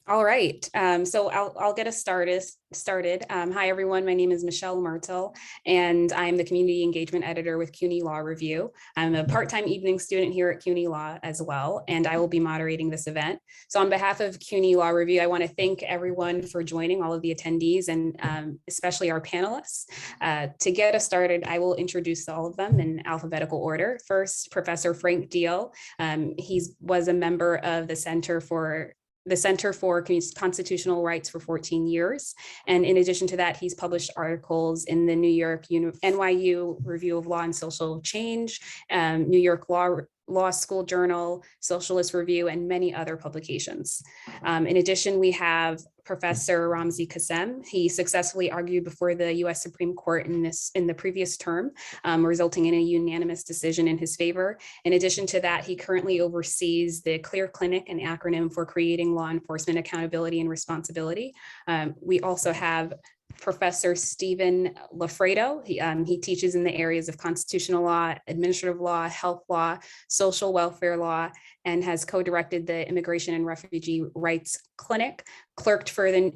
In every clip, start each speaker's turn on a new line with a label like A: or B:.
A: All right, so I'll get us started. Hi, everyone. My name is Michelle Mirtil, and I'm the Community Engagement Editor with CUNY Law Review. I'm a part-time evening student here at CUNY Law as well, and I will be moderating this event. So on behalf of CUNY Law Review, I want to thank everyone for joining, all of the attendees, and especially our panelists. To get us started, I will introduce all of them in alphabetical order. First, Professor Franke Deale. He was a member of the Center for Constitutional Rights for 14 years. And in addition to that, he's published articles in the NYU Review of Law and Social Change, New York Law School Journal, Socialist Review, and many other publications. In addition, we have Professor Ramzi Kassem. He successfully argued before the U.S. Supreme Court in the previous term, resulting in a unanimous decision in his favor. In addition to that, he currently oversees the CLEAR Clinic, an acronym for Creating Law Enforcement Accountability and Responsibility. We also have Professor Stephen Loffredo. He teaches in the areas of constitutional law, administrative law, health law, social welfare law, and has co-directed the Immigration and Refugee Rights Clinic, clerked for the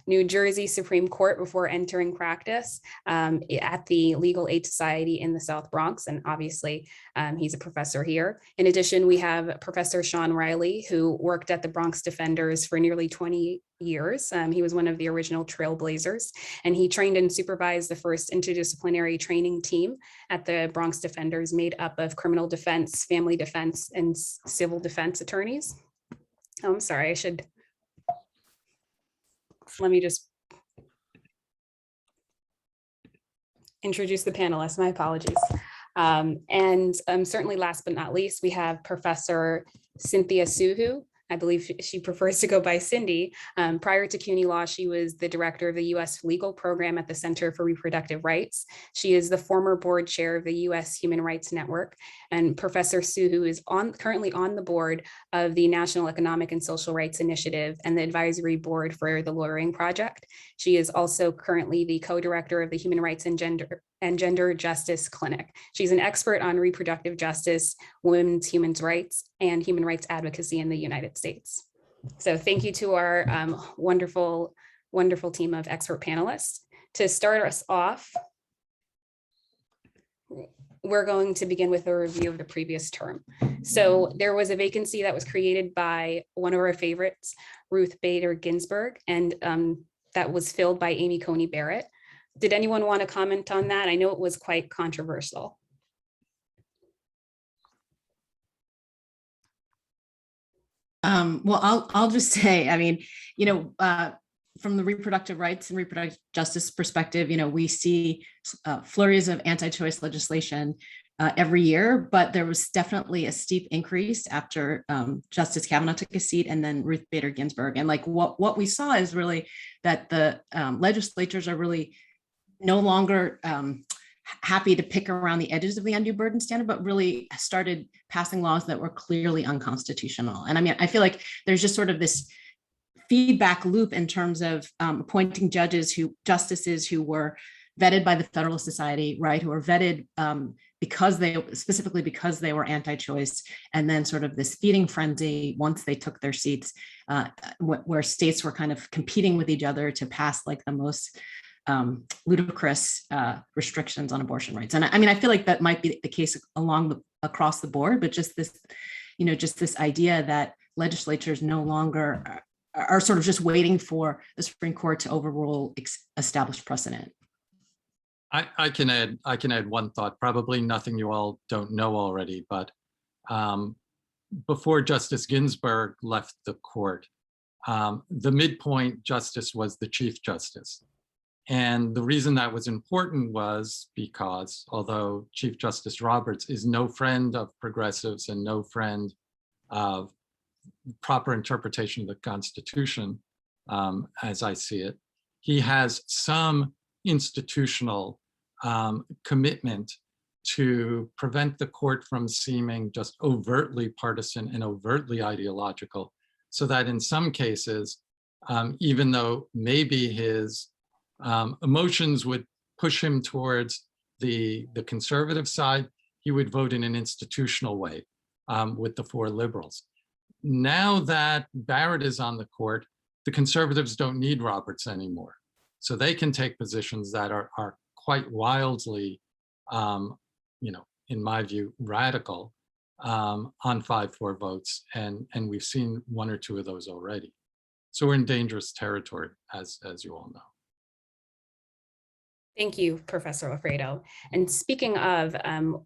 A: New Jersey Supreme Court before entering practice at the Legal Aid Society in the South Bronx, and obviously he's a professor here. In addition, we have Professor Seann Riley, who worked at the Bronx Defenders for nearly 20 years. He was one of the original trailblazers, and he trained and supervised the first interdisciplinary training team at the Bronx Defenders, made up of criminal defense, family defense, and civil defense attorneys. Oh, I'm sorry, let me just introduce the panelists. My apologies. And certainly last but not least, we have Professor Cynthia Soohoo. I believe she prefers to go by Cindy. Prior to CUNY Law, she was the director of the U.S. Legal Program at the Center for Reproductive Rights. She is the former board chair of the U.S. Human Rights Network. And Professor Soohoo is currently on the board of the National Economic and Social Rights Initiative and the advisory board for the Lawyering Project. She is also currently the co-director of the Human Rights and Gender Justice Clinic. She's an expert on reproductive justice, women's human rights, and human rights advocacy in the United States. So thank you to our wonderful team of expert panelists. To start us off, we're going to begin with a review of the previous term. So there was a vacancy that was created by one of our favorites, Ruth Bader Ginsburg, and that was filled by Amy Coney Barrett. Did anyone want to comment on that? I know it was quite controversial.
B: Well, I'll just say, I mean, from the reproductive rights and reproductive justice perspective, we see flurries of anti-choice legislation every year, but there was definitely a steep increase after Justice Kavanaugh took a seat and then Ruth Bader Ginsburg. And like what we saw is really that the legislatures are really no longer happy to pick around the edges of the undue burden standard, but really started passing laws that were clearly unconstitutional. And I mean, I feel like there's just sort of this feedback loop in terms of appointing justices who were vetted by the Federalist Society, right? Who were vetted because they were anti-choice, and then sort of this feeding frenzy once they took their seats, where states were kind of competing with each other to pass like the most ludicrous restrictions on abortion rights. And I mean, I feel like that might be the case across the board, but just this, just this idea that legislatures no longer are sort of just waiting for the Supreme Court to overrule established precedent.
C: I can add one thought, probably nothing you all don't know already, but before Justice Ginsburg left the court, the midpoint justice was the Chief Justice. And the reason that was important was because although Chief Justice Roberts is no friend of progressives and no friend of proper interpretation of the Constitution, as I see it, he has some institutional commitment to prevent the court from seeming just overtly partisan and overtly ideological, so that in some cases, even though maybe his emotions would push him towards the conservative side, he would vote in an institutional way with the four liberals. Now that Barrett is on the court, the conservatives don't need Roberts anymore. So they can take positions that are quite wildly, in my view, radical on 5-4 votes. And we've seen 1 or 2 of those already. So we're in dangerous territory, as you all know.
A: Thank you, Professor Loffredo. And speaking of,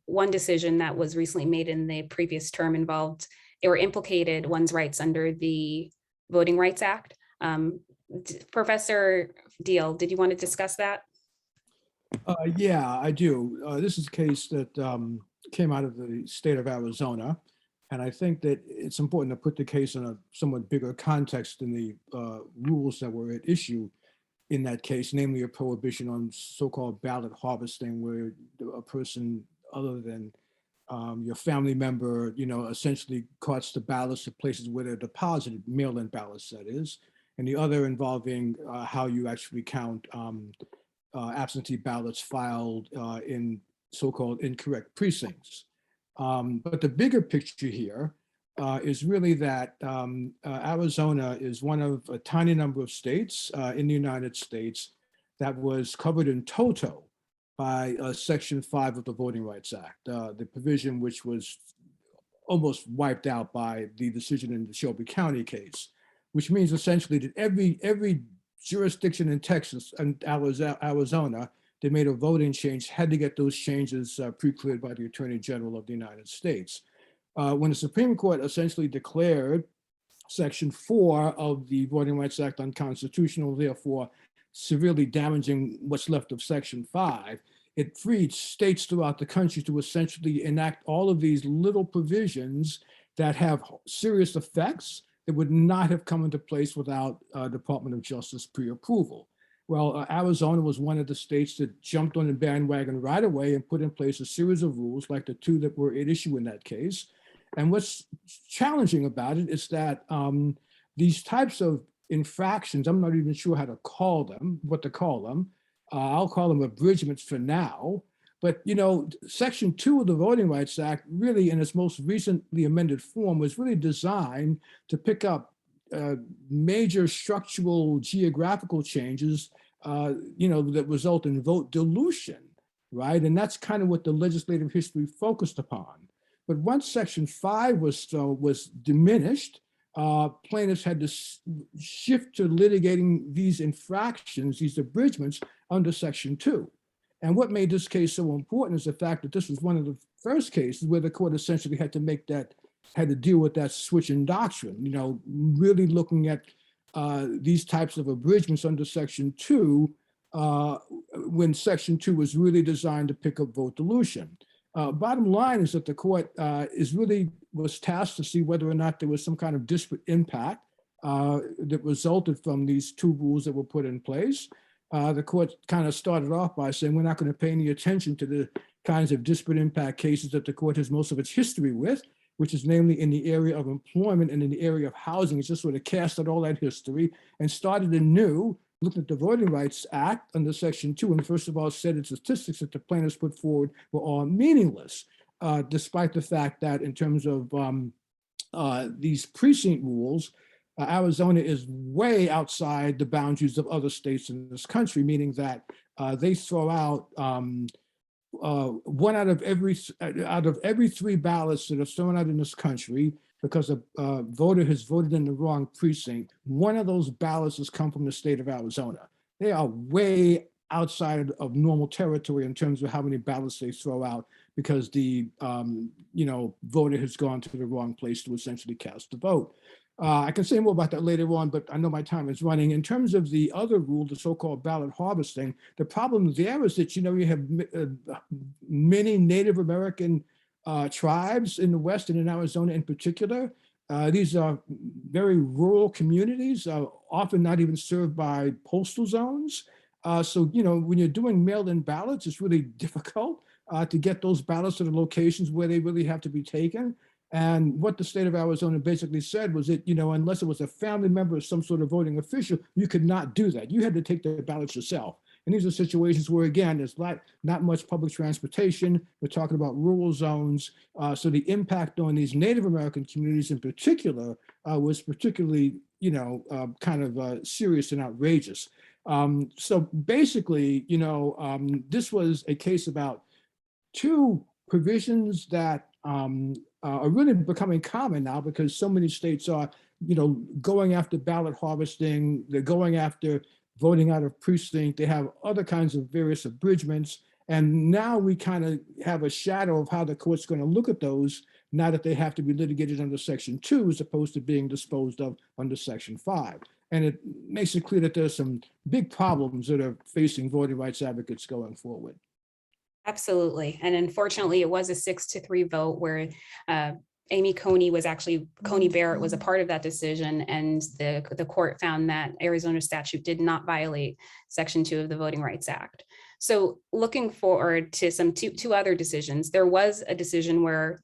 A: one decision that was recently made in the previous term involved or implicated one's rights under the Voting Rights Act. Professor Deale, did you want to discuss that?
D: Yeah, I do. This is a case that came out of the state of Arizona. And I think that it's important to put the case in a somewhat bigger context than the rules that were at issue in that case, namely a prohibition on so-called ballot harvesting, where a person other than your family member, essentially carts the ballots to places where they're deposited, mail-in ballots, that is, and the other involving how you actually count absentee ballots filed in so-called incorrect precincts. But the bigger picture here is really that Arizona is one of a tiny number of states in the United States that was covered in toto by Section 5 of the Voting Rights Act, the provision which was almost wiped out by the decision in the Shelby County case, which means essentially that every jurisdiction in Texas and Arizona that made a voting change had to get those changes pre-cleared by the Attorney General of the United States. When the Supreme Court essentially declared Section 4 of the Voting Rights Act unconstitutional, therefore severely damaging what's left of Section 5, it freed states throughout the country to essentially enact all of these little provisions that have serious effects that would not have come into place without Department of Justice pre-approval. Well, Arizona was one of the states that jumped on the bandwagon right away and put in place a series of rules like the 2 that were at issue in that case. And what's challenging about it is that these types of infractions, I'm not even sure how to call them, what to call them. I'll call them abridgments for now. But, Section 2 of the Voting Rights Act really in its most recently amended form was really designed to pick up major structural geographical changes, that result in vote dilution, right? And that's kind of what the legislative history focused upon. But once Section 5 was diminished, plaintiffs had to shift to litigating these infractions, these abridgments under Section 2. And what made this case so important is the fact that this was one of the first cases where the court essentially had to deal with that switch in doctrine, really looking at these types of abridgments under Section 2 when Section 2 was really designed to pick up vote dilution. Bottom line is that the court was tasked to see whether or not there was some kind of disparate impact that resulted from these 2 rules that were put in place. The court kind of started off by saying we're not going to pay any attention to the kinds of disparate impact cases that the court has most of its history with, which is namely in the area of employment and in the area of housing. It's just sort of cast out all that history and started anew, looking at the Voting Rights Act under Section 2, and first of all said its statistics that the plaintiffs put forward were all meaningless, despite the fact that in terms of these precinct rules, Arizona is way outside the boundaries of other states in this country, meaning that they throw out 1 out of every 3 ballots that are thrown out in this country because a voter has voted in the wrong precinct. 1 of those ballots has come from the state of Arizona. They are way outside of normal territory in terms of how many ballots they throw out because the voter has gone to the wrong place to essentially cast the vote. I can say more about that later on, but I know my time is running. In terms of the other rule, the so-called ballot harvesting, the problem there is that, you have many Native American tribes in the West and in Arizona in particular. These are very rural communities, often not even served by postal zones. So, when you're doing mail-in ballots, it's really difficult to get those ballots to the locations where they really have to be taken. And what the state of Arizona basically said was that, unless it was a family member or some sort of voting official, you could not do that. You had to take the ballots yourself. And these are situations where, again, there's not much public transportation. We're talking about rural zones. So the impact on these Native American communities in particular was particularly, kind of serious and outrageous. So basically, this was a case about two provisions that are really becoming common now because so many states are, going after ballot harvesting. They're going after voting out of precinct. They have other kinds of various abridgments. And now we kind of have a shadow of how the court's going to look at those now that they have to be litigated under Section 2 as opposed to being disposed of under Section 5. And it makes it clear that there's some big problems that are facing voting rights advocates going forward.
A: Absolutely. And unfortunately, it was a 6-3 vote where Amy Coney Barrett was a part of that decision, and the court found that Arizona statute did not violate Section 2 of the Voting Rights Act. So looking forward to some two other decisions, there was a decision where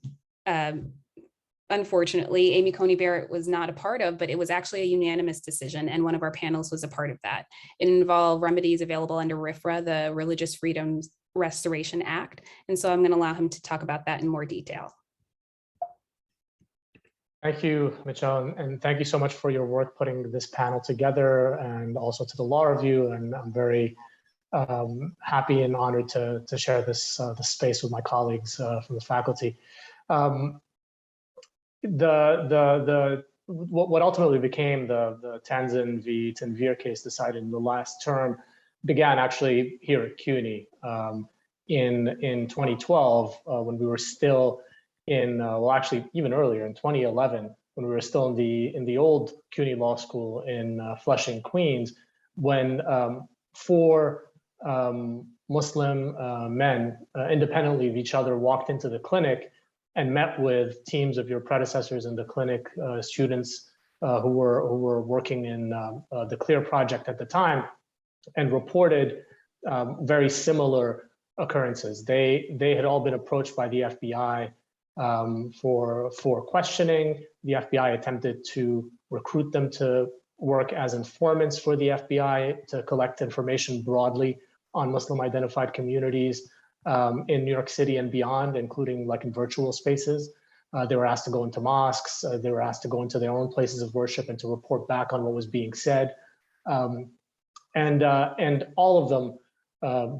A: unfortunately, Amy Coney Barrett was not a part of, but it was actually a unanimous decision, and one of our panelists was a part of that. It involved remedies available under RFRA, the Religious Freedoms Restoration Act. And so I'm going to allow him to talk about that in more detail.
E: Thank you, Michelle, and thank you so much for your work putting this panel together, and also to the law review. And I'm very happy and honored to share this space with my colleagues from the faculty. What ultimately became the Tanzan v. Tanvir case decided in the last term began actually here at CUNY in 2012 when we were still in, well, actually even earlier in 2011, when we were still in the old CUNY Law School in Flushing, Queens, when 4 Muslim men independently of each other walked into the clinic and met with teams of your predecessors in the clinic, students who were working in the CLEAR project at the time, and reported very similar occurrences. They had all been approached by the FBI for questioning. The FBI attempted to recruit them to work as informants for the FBI to collect information broadly on Muslim identified communities in New York City and beyond, including like in virtual spaces. They were asked to go into mosques. They were asked to go into their own places of worship and to report back on what was being said. And all of them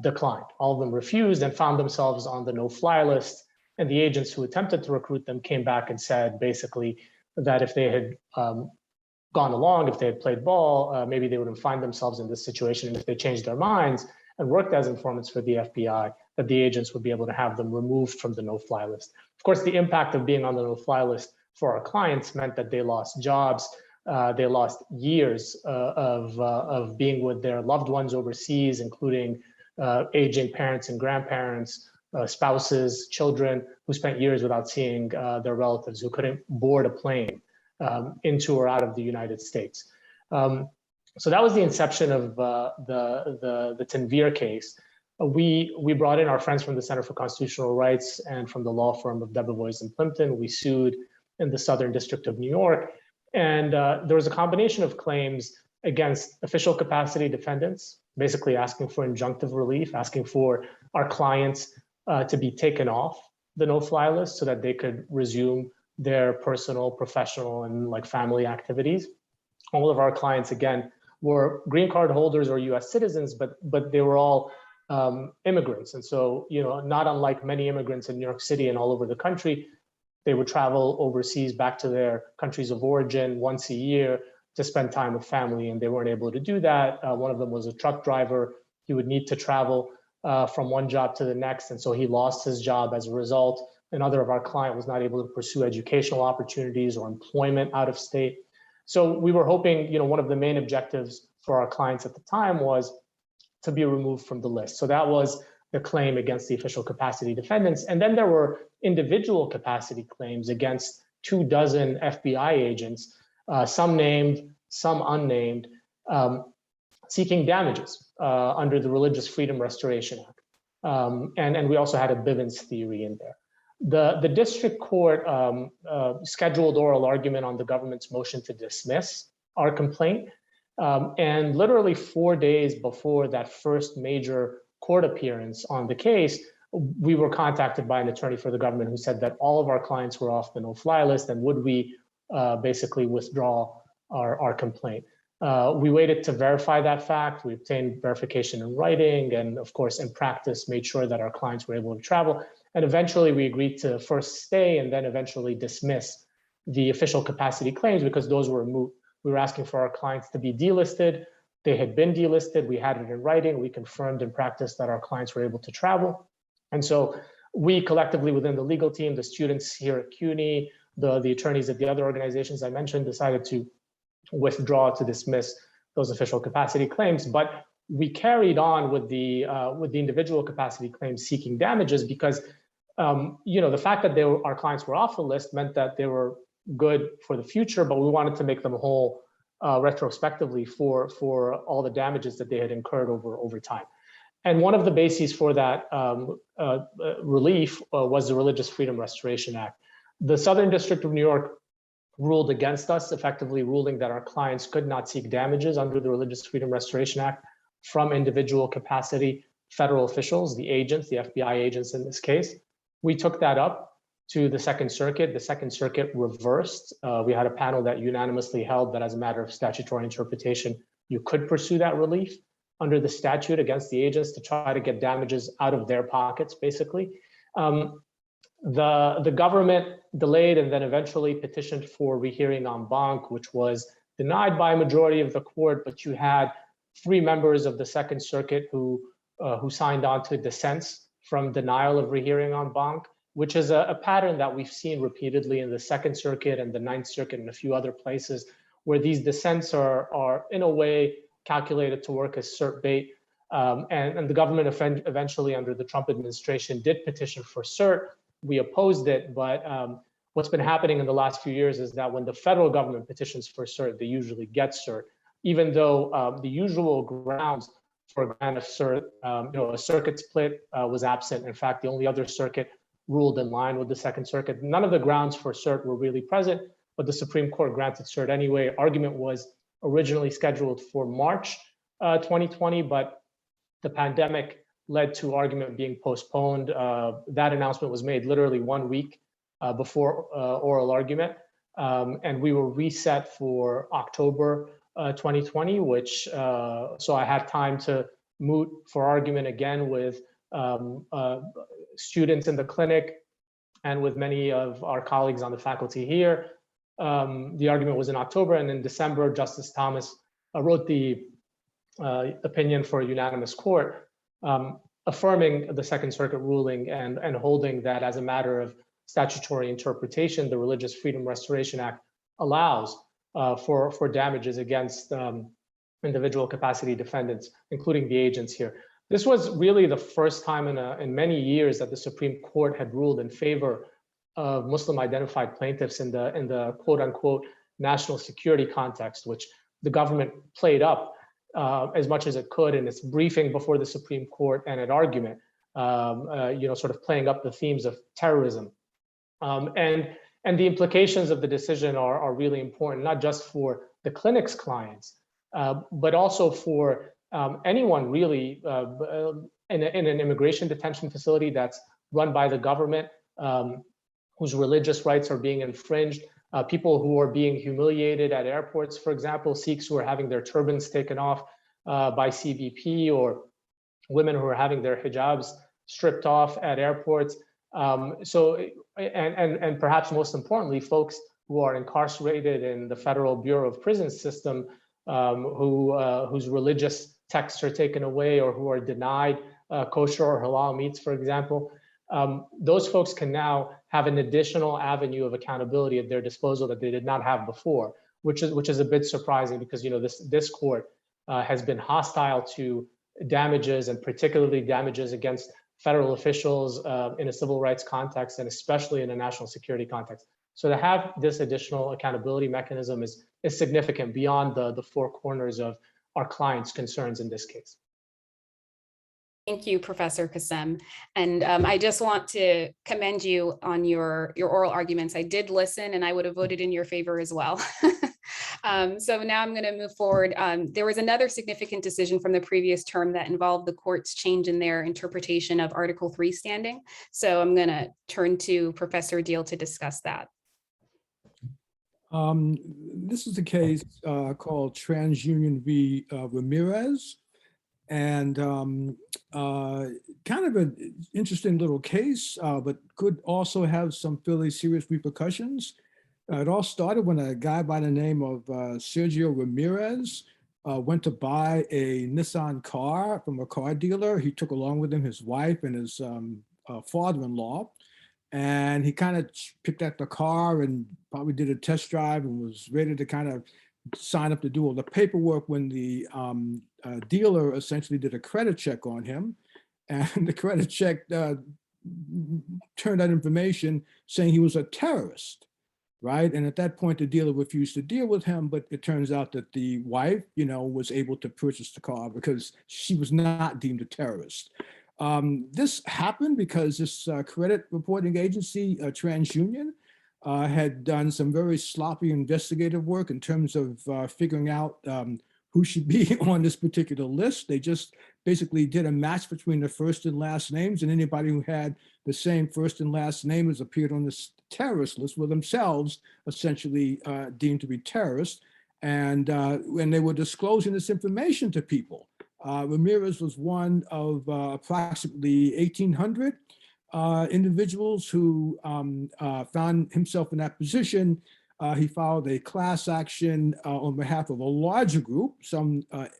E: declined. All of them refused and found themselves on the no-fly list. And the agents who attempted to recruit them came back and said basically that if they had gone along, if they had played ball, maybe they wouldn't find themselves in this situation. And if they changed their minds and worked as informants for the FBI, that the agents would be able to have them removed from the no-fly list. Of course, the impact of being on the no-fly list for our clients meant that they lost jobs. They lost years of being with their loved ones overseas, including aging parents and grandparents, spouses, children who spent years without seeing their relatives, who couldn't board a plane into or out of the United States. So that was the inception of the Tanvir case. We brought in our friends from the Center for Constitutional Rights and from the law firm of Debevoise and Plimpton. We sued in the Southern District of New York. And there was a combination of claims against official capacity defendants, basically asking for injunctive relief, asking for our clients to be taken off the no-fly list so that they could resume their personal, professional, and like family activities. All of our clients, again, were green card holders or US citizens, but they were all immigrants. And so, not unlike many immigrants in New York City and all over the country, they would travel overseas back to their countries of origin once a year to spend time with family, and they weren't able to do that. One of them was a truck driver. He would need to travel from one job to the next, and so he lost his job as a result. Another of our clients was not able to pursue educational opportunities or employment out of state. So we were hoping, one of the main objectives for our clients at the time was to be removed from the list. So that was the claim against the official capacity defendants. And then there were individual capacity claims against 24 FBI agents, some named, some unnamed, seeking damages under the Religious Freedom Restoration Act. And we also had a Bivens theory in there. The district court scheduled oral argument on the government's motion to dismiss our complaint. And literally 4 days before that first major court appearance on the case, we were contacted by an attorney for the government who said that all of our clients were off the no-fly list, and would we basically withdraw our complaint. We waited to verify that fact. We obtained verification in writing, and of course, in practice, made sure that our clients were able to travel. And eventually we agreed to first stay and then eventually dismiss the official capacity claims because those were moot. We were asking for our clients to be delisted. They had been delisted. We had it in writing. We confirmed in practice that our clients were able to travel. And so we collectively within the legal team, the students here at CUNY, the attorneys at the other organizations I mentioned, decided to withdraw, to dismiss those official capacity claims. But we carried on with the individual capacity claims seeking damages because the fact that our clients were off the list meant that they were good for the future, but we wanted to make them whole retrospectively for all the damages that they had incurred over time. And one of the bases for that relief was the Religious Freedom Restoration Act. The Southern District of New York ruled against us, effectively ruling that our clients could not seek damages under the Religious Freedom Restoration Act from individual capacity federal officials, the agents, the FBI agents in this case. We took that up to the Second Circuit. The Second Circuit reversed. We had a panel that unanimously held that as a matter of statutory interpretation, you could pursue that relief under the statute against the agents to try to get damages out of their pockets, basically. The government delayed and then eventually petitioned for rehearing en banc, which was denied by a majority of the court, but you had 3 members of the Second Circuit who signed on to dissents from denial of rehearing en banc, which is a pattern that we've seen repeatedly in the Second Circuit and the Ninth Circuit and a few other places, where these dissents are in a way calculated to work as cert bait. And the government eventually, under the Trump administration, did petition for cert. We opposed it, but what's been happening in the last few years is that when the federal government petitions for cert, they usually get cert, even though the usual grounds for a grant of cert, a circuit split was absent. In fact, the only other circuit ruled in line with the Second Circuit. None of the grounds for cert were really present, but the Supreme Court granted cert anyway. Argument was originally scheduled for March 2020, but the pandemic led to argument being postponed. That announcement was made literally 1 week before oral argument, and we were reset for October 2020, which so I had time to moot for argument again with students in the clinic and with many of our colleagues on the faculty here. The argument was in October, and in December, Justice Thomas wrote the opinion for a unanimous court, affirming the Second Circuit ruling and holding that as a matter of statutory interpretation, the Religious Freedom Restoration Act allows for damages against individual capacity defendants, including the agents here. This was really the first time in many years that the Supreme Court had ruled in favor of Muslim identified plaintiffs in the quote unquote national security context, which the government played up as much as it could in its briefing before the Supreme Court and at argument, sort of playing up the themes of terrorism. And the implications of the decision are really important, not just for the clinic's clients, but also for anyone really in an immigration detention facility that's run by the government, whose religious rights are being infringed, people who are being humiliated at airports, for example, Sikhs who are having their turbans taken off by CBP, or women who are having their hijabs stripped off at airports. And perhaps most importantly, folks who are incarcerated in the Federal Bureau of Prisons system, whose religious texts are taken away or who are denied kosher or halal meats, for example. Those folks can now have an additional avenue of accountability at their disposal that they did not have before, which is a bit surprising because this court has been hostile to damages, and particularly damages against federal officials in a civil rights context, and especially in a national security context. So to have this additional accountability mechanism is significant beyond the 4 corners of our clients' concerns in this case.
A: Thank you, Professor Kassem. And I just want to commend you on your oral arguments. I did listen, and I would have voted in your favor as well. So now I'm going to move forward. There was another significant decision from the previous term that involved the court's change in their interpretation of Article 3 standing. So I'm going to turn to Professor Deale to discuss that.
D: This is a case called TransUnion v. Ramirez. And kind of an interesting little case, but could also have some fairly serious repercussions. It all started when a guy by the name of Sergio Ramirez went to buy a Nissan car from a car dealer. He took along with him his wife and his father-in-law. And he kind of picked out the car and probably did a test drive and was ready to kind of sign up to do all the paperwork when the dealer essentially did a credit check on him. And the credit check turned out information saying he was a terrorist, right? And at that point, the dealer refused to deal with him, but it turns out that the wife, was able to purchase the car because she was not deemed a terrorist. This happened because this credit reporting agency, TransUnion, had done some very sloppy investigative work in terms of figuring out who should be on this particular list. They just basically did a match between the first and last names, and anybody who had the same first and last name as appeared on this terrorist list were themselves essentially deemed to be terrorists. And when they were disclosing this information to people, Ramirez was one of approximately 1,800 individuals who found himself in that position. He filed a class action on behalf of a larger group,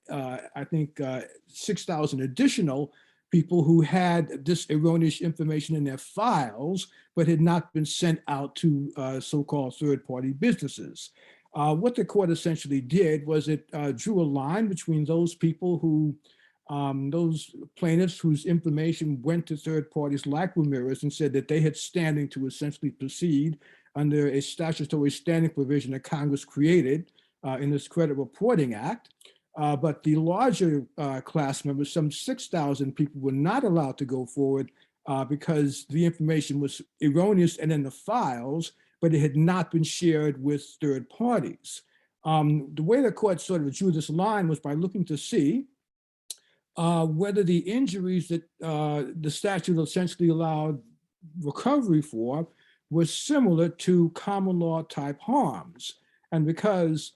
D: I think 6,000 additional people who had this erroneous information in their files, but had not been sent out to so-called third-party businesses. What the court essentially did was it drew a line between those people who, those plaintiffs whose information went to third parties like Ramirez, and said that they had standing to essentially proceed under a statutory standing provision that Congress created in this Credit Reporting Act. But the larger class members, some 6,000 people, were not allowed to go forward because the information was erroneous and in the files, but it had not been shared with third parties. The way the court sort of drew this line was by looking to see whether the injuries that the statute essentially allowed recovery for was similar to common law type harms. And because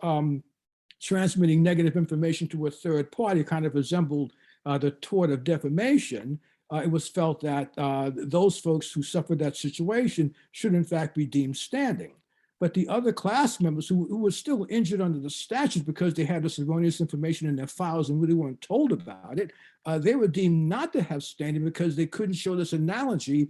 D: transmitting negative information to a third party kind of resembled the tort of defamation, it was felt that those folks who suffered that situation should in fact be deemed standing. But the other class members who were still injured under the statute because they had this erroneous information in their files and really weren't told about it, they were deemed not to have standing because they couldn't show this analogy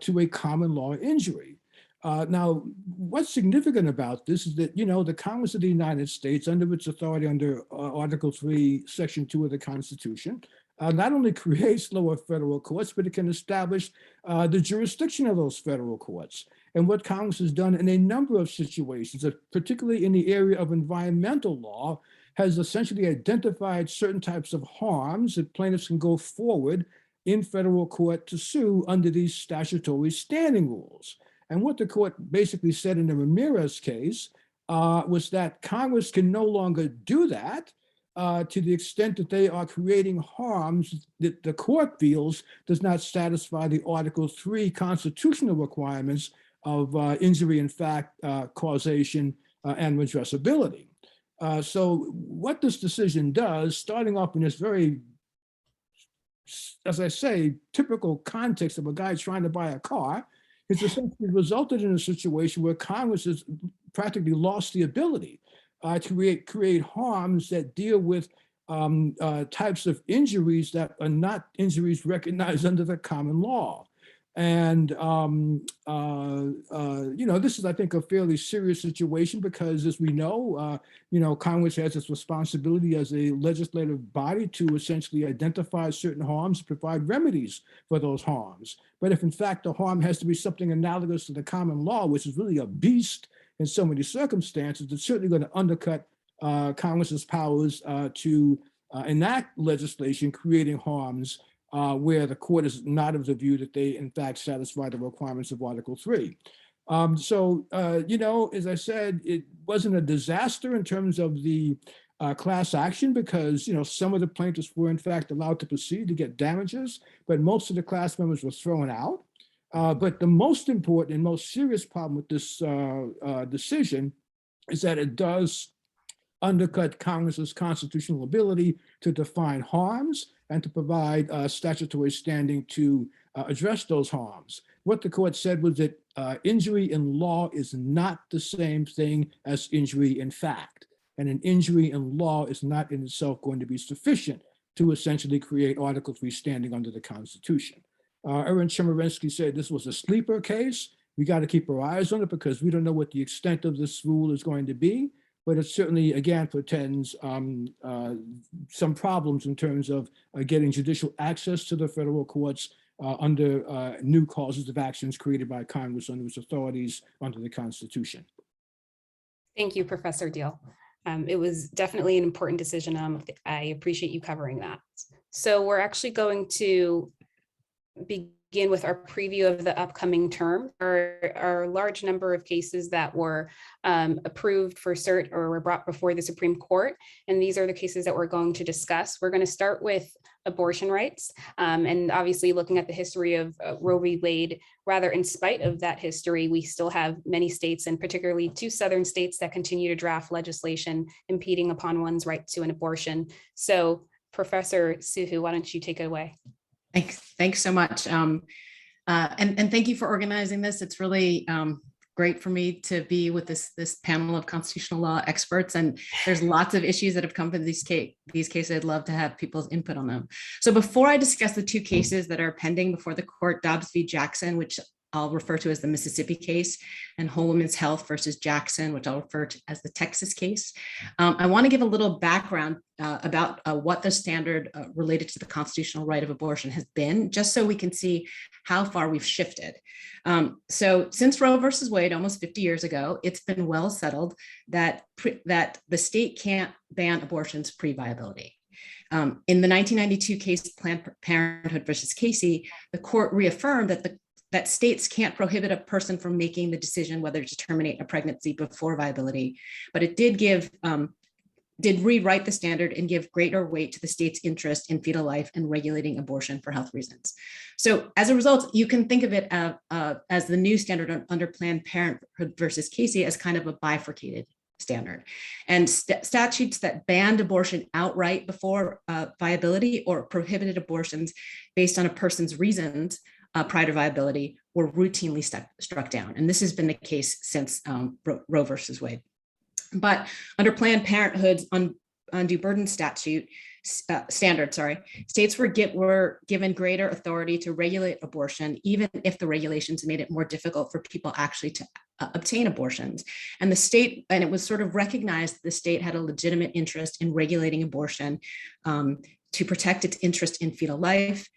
D: to a common law injury. Now, what's significant about this is that, the Congress of the United States, under its authority under Article 3, Section 2 of the Constitution, not only creates lower federal courts, but it can establish the jurisdiction of those federal courts. And what Congress has done in a number of situations, particularly in the area of environmental law, has essentially identified certain types of harms that plaintiffs can go forward in federal court to sue under these statutory standing rules. And what the court basically said in the Ramirez case was that Congress can no longer do that to the extent that they are creating harms that the court feels does not satisfy the Article 3 constitutional requirements of injury in fact, causation, and redressability. So what this decision does, starting off in this very, as I say, typical context of a guy trying to buy a car, it's essentially resulted in a situation where Congress has practically lost the ability to create harms that deal with types of injuries that are not injuries recognized under the common law. And, this is, I think, a fairly serious situation because, as we know, Congress has its responsibility as a legislative body to essentially identify certain harms, provide remedies for those harms. But if, in fact, the harm has to be something analogous to the common law, which is really a beast in so many circumstances, it's certainly going to undercut Congress's powers to enact legislation creating harms where the court is not of the view that they, in fact, satisfy the requirements of Article 3. As I said, it wasn't a disaster in terms of the class action because, some of the plaintiffs were in fact allowed to proceed to get damages, but most of the class members were thrown out. But the most important and most serious problem with this decision is that it does undercut Congress's constitutional ability to define harms and to provide statutory standing to address those harms. What the court said was that injury in law is not the same thing as injury in fact. And an injury in law is not in itself going to be sufficient to essentially create Article 3 standing under the Constitution. Erin Chemerinsky said this was a sleeper case. We got to keep our eyes on it because we don't know what the extent of this rule is going to be. But it certainly, again, portends some problems in terms of getting judicial access to the federal courts under new causes of actions created by Congress under its authorities under the Constitution.
A: Thank you, Professor Deale. It was definitely an important decision. I appreciate you covering that. So we're actually going to begin with our preview of the upcoming term. There are a large number of cases that were approved for cert or were brought before the Supreme Court. And these are the cases that we're going to discuss. We're going to start with abortion rights. And obviously looking at the history of Roe v. Wade, rather in spite of that history, we still have many states and particularly 2 southern states that continue to draft legislation impeding upon one's right to an abortion. So Professor Soohoo, why don't you take it away?
B: Thanks so much. And thank you for organizing this. It's really great for me to be with this panel of constitutional law experts. And there's lots of issues that have come from these cases. I'd love to have people's input on them. So before I discuss the 2 cases that are pending before the court, Dobbs v. Jackson, which I'll refer to as the Mississippi case, and Whole Women's Health versus Jackson, which I'll refer to as the Texas case. I want to give a little background about what the standard related to the constitutional right of abortion has been, just so we can see how far we've shifted. So since Roe versus Wade, almost 50 years ago, it's been well settled that the state can't ban abortions pre-viability. In the 1992 case, Planned Parenthood versus Casey, the court reaffirmed that states can't prohibit a person from making the decision whether to terminate a pregnancy before viability, but it did rewrite the standard and give greater weight to the state's interest in fetal life and regulating abortion for health reasons. So as a result, you can think of it as the new standard under Planned Parenthood versus Casey as kind of a bifurcated standard. And statutes that banned abortion outright before viability or prohibited abortions based on a person's reasons prior to viability were routinely struck down. And this has been the case since Roe versus Wade. But under Planned Parenthood's undue burden standard, states were given greater authority to regulate abortion, even if the regulations made it more difficult for people actually to obtain abortions. And it was sort of recognized that the state had a legitimate interest in regulating abortion to protect its interest in fetal life,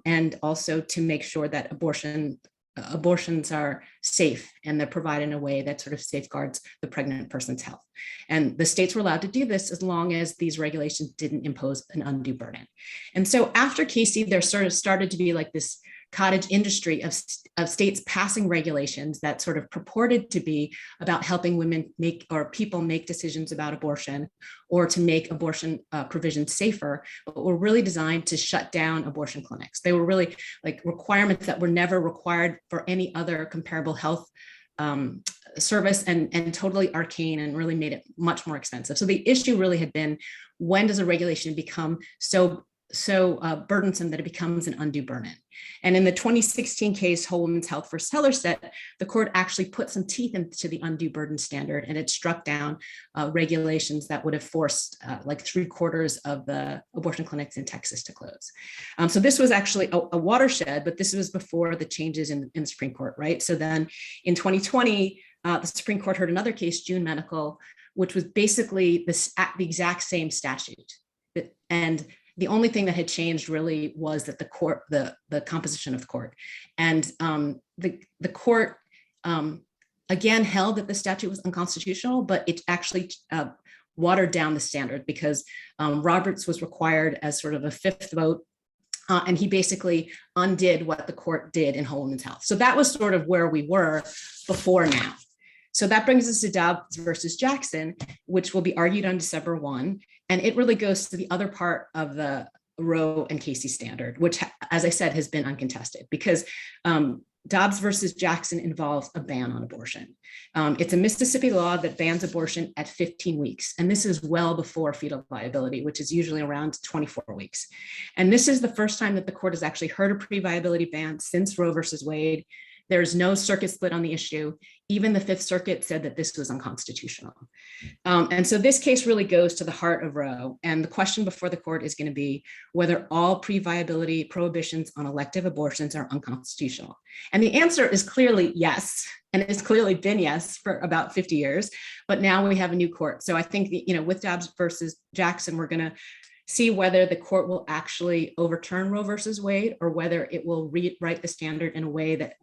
B: and also to make sure that abortions are safe and they're provided in a way that sort of safeguards the pregnant person's health. And the states were allowed to do this as long as these regulations didn't impose an undue burden. And so after Casey, there sort of started to be like this cottage industry of states passing regulations that sort of purported to be about helping women people make decisions about abortion or to make abortion provisions safer, but were really designed to shut down abortion clinics. They were really like requirements that were never required for any other comparable health service and totally arcane and really made it much more expensive. So the issue really had been, when does a regulation become so burdensome that it becomes an undue burden? And in the 2016 case, Whole Women's Health versus Hellerstedt, the court actually put some teeth into the undue burden standard, and it struck down regulations that would have forced like 3/4 of the abortion clinics in Texas to close. So this was actually a watershed, but this was before the changes in the Supreme Court, right? So then in 2020, the Supreme Court heard another case, June Medical, which was basically the exact same statute. And the only thing that had changed really was that the composition of the court. And the court again held that the statute was unconstitutional, but it actually watered down the standard because Roberts was required as sort of a fifth vote And he basically undid what the court did in Whole Woman's Health. So that was sort of where we were before now. So that brings us to Dobbs versus Jackson, which will be argued on December 1. And it really goes to the other part of the Roe and Casey standard, which, as I said, has been uncontested, because Dobbs versus Jackson involves a ban on abortion. It's a Mississippi law that bans abortion at 15 weeks. And this is well before fetal viability, which is usually around 24 weeks. And this is the first time that the court has actually heard a pre-viability ban since Roe versus Wade. There's no circuit split on the issue. Even the Fifth Circuit said that this was unconstitutional. And so this case really goes to the heart of Roe. And the question before the court is going to be whether all pre-viability prohibitions on elective abortions are unconstitutional. And the answer is clearly yes. And it's clearly been yes for about 50 years. But now we have a new court. So I think, with Dobbs versus Jackson, we're going to see whether the court will actually overturn Roe versus Wade, or whether it will rewrite the standard in a way that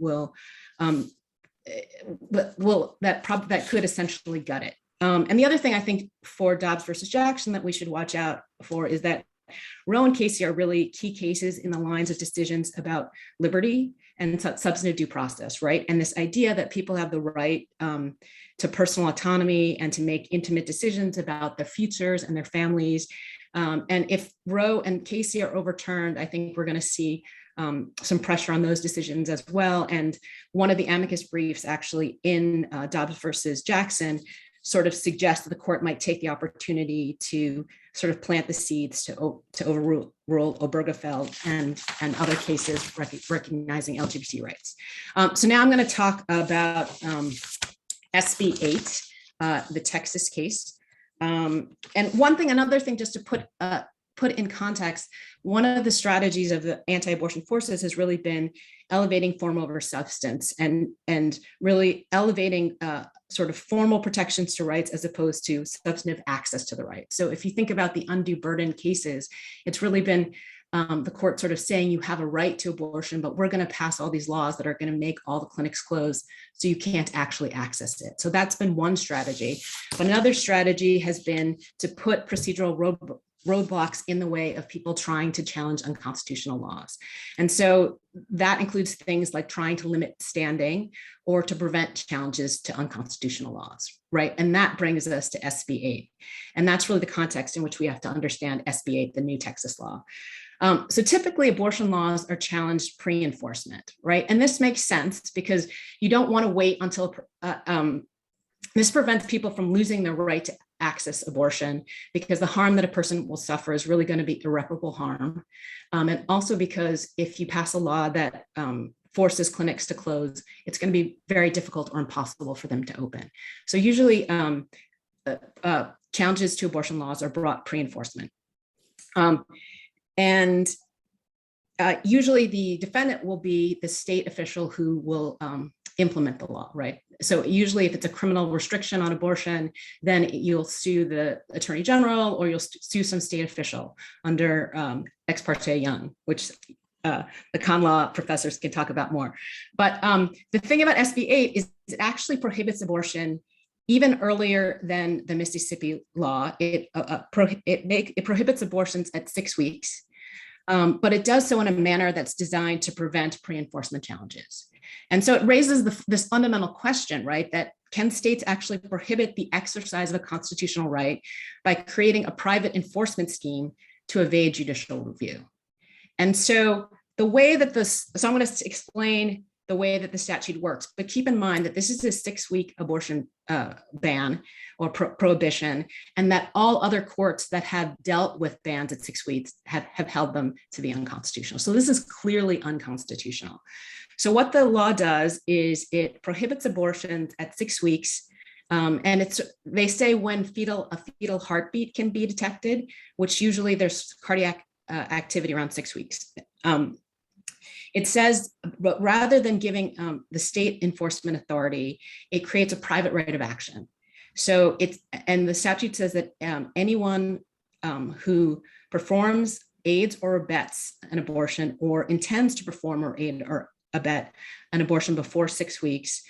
B: that could essentially gut it. And the other thing I think for Dobbs versus Jackson that we should watch out for is that Roe and Casey are really key cases in the lines of decisions about liberty and substantive due process, right? And this idea that people have the right to personal autonomy and to make intimate decisions about their futures and their families. And if Roe and Casey are overturned, I think we're going to see some pressure on those decisions as well. And one of the amicus briefs actually in Dobbs versus Jackson sort of suggests that the court might take the opportunity to sort of plant the seeds to overrule Obergefell and other cases recognizing LGBT rights. So now I'm going to talk about SB 8, the Texas case. And another thing, just to put in context, one of the strategies of the anti-abortion forces has really been elevating form over substance and really elevating sort of formal protections to rights as opposed to substantive access to the right. So if you think about the undue burden cases, it's really been the court sort of saying you have a right to abortion, but we're going to pass all these laws that are going to make all the clinics closed so you can't actually access it. So that's been one strategy. But another strategy has been to put procedural roadblocks in the way of people trying to challenge unconstitutional laws. And so that includes things like trying to limit standing or to prevent challenges to unconstitutional laws, right? And that brings us to SB 8. And that's really the context in which we have to understand SB 8, the new Texas law. So typically abortion laws are challenged pre-enforcement, right? And this makes sense because you don't want to wait until, this prevents people from losing their right to access abortion, because the harm that a person will suffer is really going to be irreparable harm. And also because if you pass a law that forces clinics to close, it's going to be very difficult or impossible for them to open. So usually challenges to abortion laws are brought pre-enforcement. And usually the defendant will be the state official who will implement the law, right? So usually if it's a criminal restriction on abortion, then you'll sue the attorney general or you'll sue some state official under Ex parte Young, which the con law professors can talk about more. But the thing about SB 8 is it actually prohibits abortion even earlier than the Mississippi law. It prohibits abortions at 6 weeks, but it does so in a manner that's designed to prevent pre-enforcement challenges. And so it raises this fundamental question, right, that can states actually prohibit the exercise of a constitutional right by creating a private enforcement scheme to evade judicial review? And so the way that so I'm going to explain the way that the statute works, but keep in mind that this is a 6-week abortion ban or prohibition, and that all other courts that have dealt with bans at 6 weeks have held them to be unconstitutional. So this is clearly unconstitutional. So what the law does is it prohibits abortions at 6 weeks. And they say when a fetal heartbeat can be detected, which usually there's cardiac activity around 6 weeks. It says, but rather than giving the state enforcement authority, it creates a private right of action. So and the statute says that anyone who performs, aids, or abets an abortion, or intends to perform or aid or abet an abortion before 6 weeks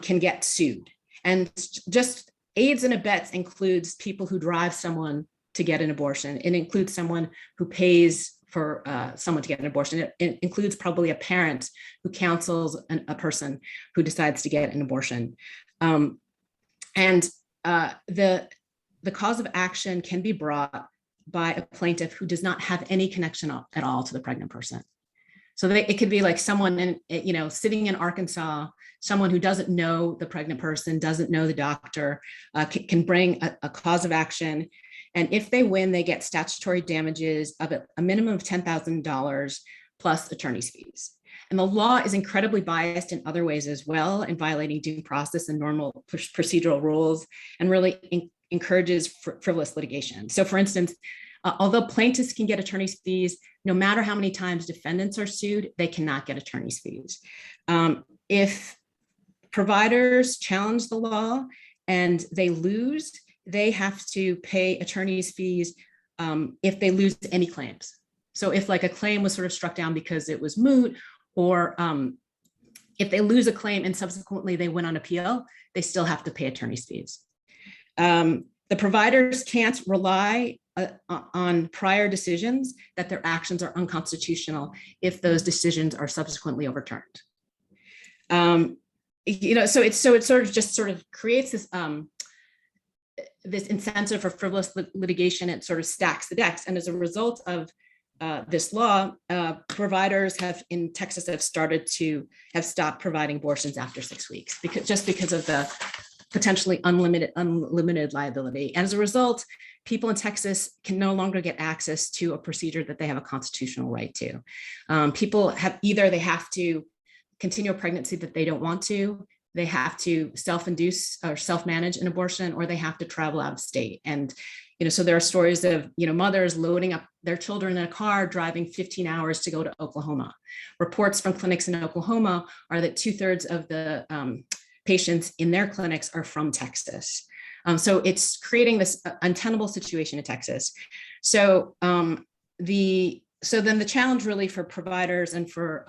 B: can get sued. And just aids and abets includes people who drive someone to get an abortion. It includes someone who pays for someone to get an abortion. It includes probably a parent who counsels a person who decides to get an abortion. And the cause of action can be brought by a plaintiff who does not have any connection at all to the pregnant person. So it could be like someone sitting in Arkansas, someone who doesn't know the pregnant person, doesn't know the doctor, can bring a cause of action. And if they win, they get statutory damages of a minimum of $10,000 plus attorney's fees. And the law is incredibly biased in other ways as well, in violating due process and normal procedural rules, and really encourages frivolous litigation. So for instance, although plaintiffs can get attorney's fees, no matter how many times defendants are sued, they cannot get attorney's fees. If providers challenge the law and they lose, they have to pay attorney's fees if they lose any claims. So if like a claim was sort of struck down because it was moot, or if they lose a claim and subsequently they went on appeal, they still have to pay attorney's fees. The providers can't rely on prior decisions that their actions are unconstitutional if those decisions are subsequently overturned. So it sort of creates this this incentive for frivolous litigation. It sort of stacks the decks, and as a result of this law, providers in Texas have stopped providing abortions after 6 weeks because of the potentially unlimited liability. And as a result, people in Texas can no longer get access to a procedure that they have a constitutional right to. People have they have to continue a pregnancy that they don't want to, they have to self-induce or self-manage an abortion, or they have to travel out of state. And so there are stories of mothers loading up their children in a car, driving 15 hours to go to Oklahoma. Reports from clinics in Oklahoma are that 2/3 of the patients in their clinics are from Texas. So it's creating this untenable situation in Texas. So then the challenge really for providers and for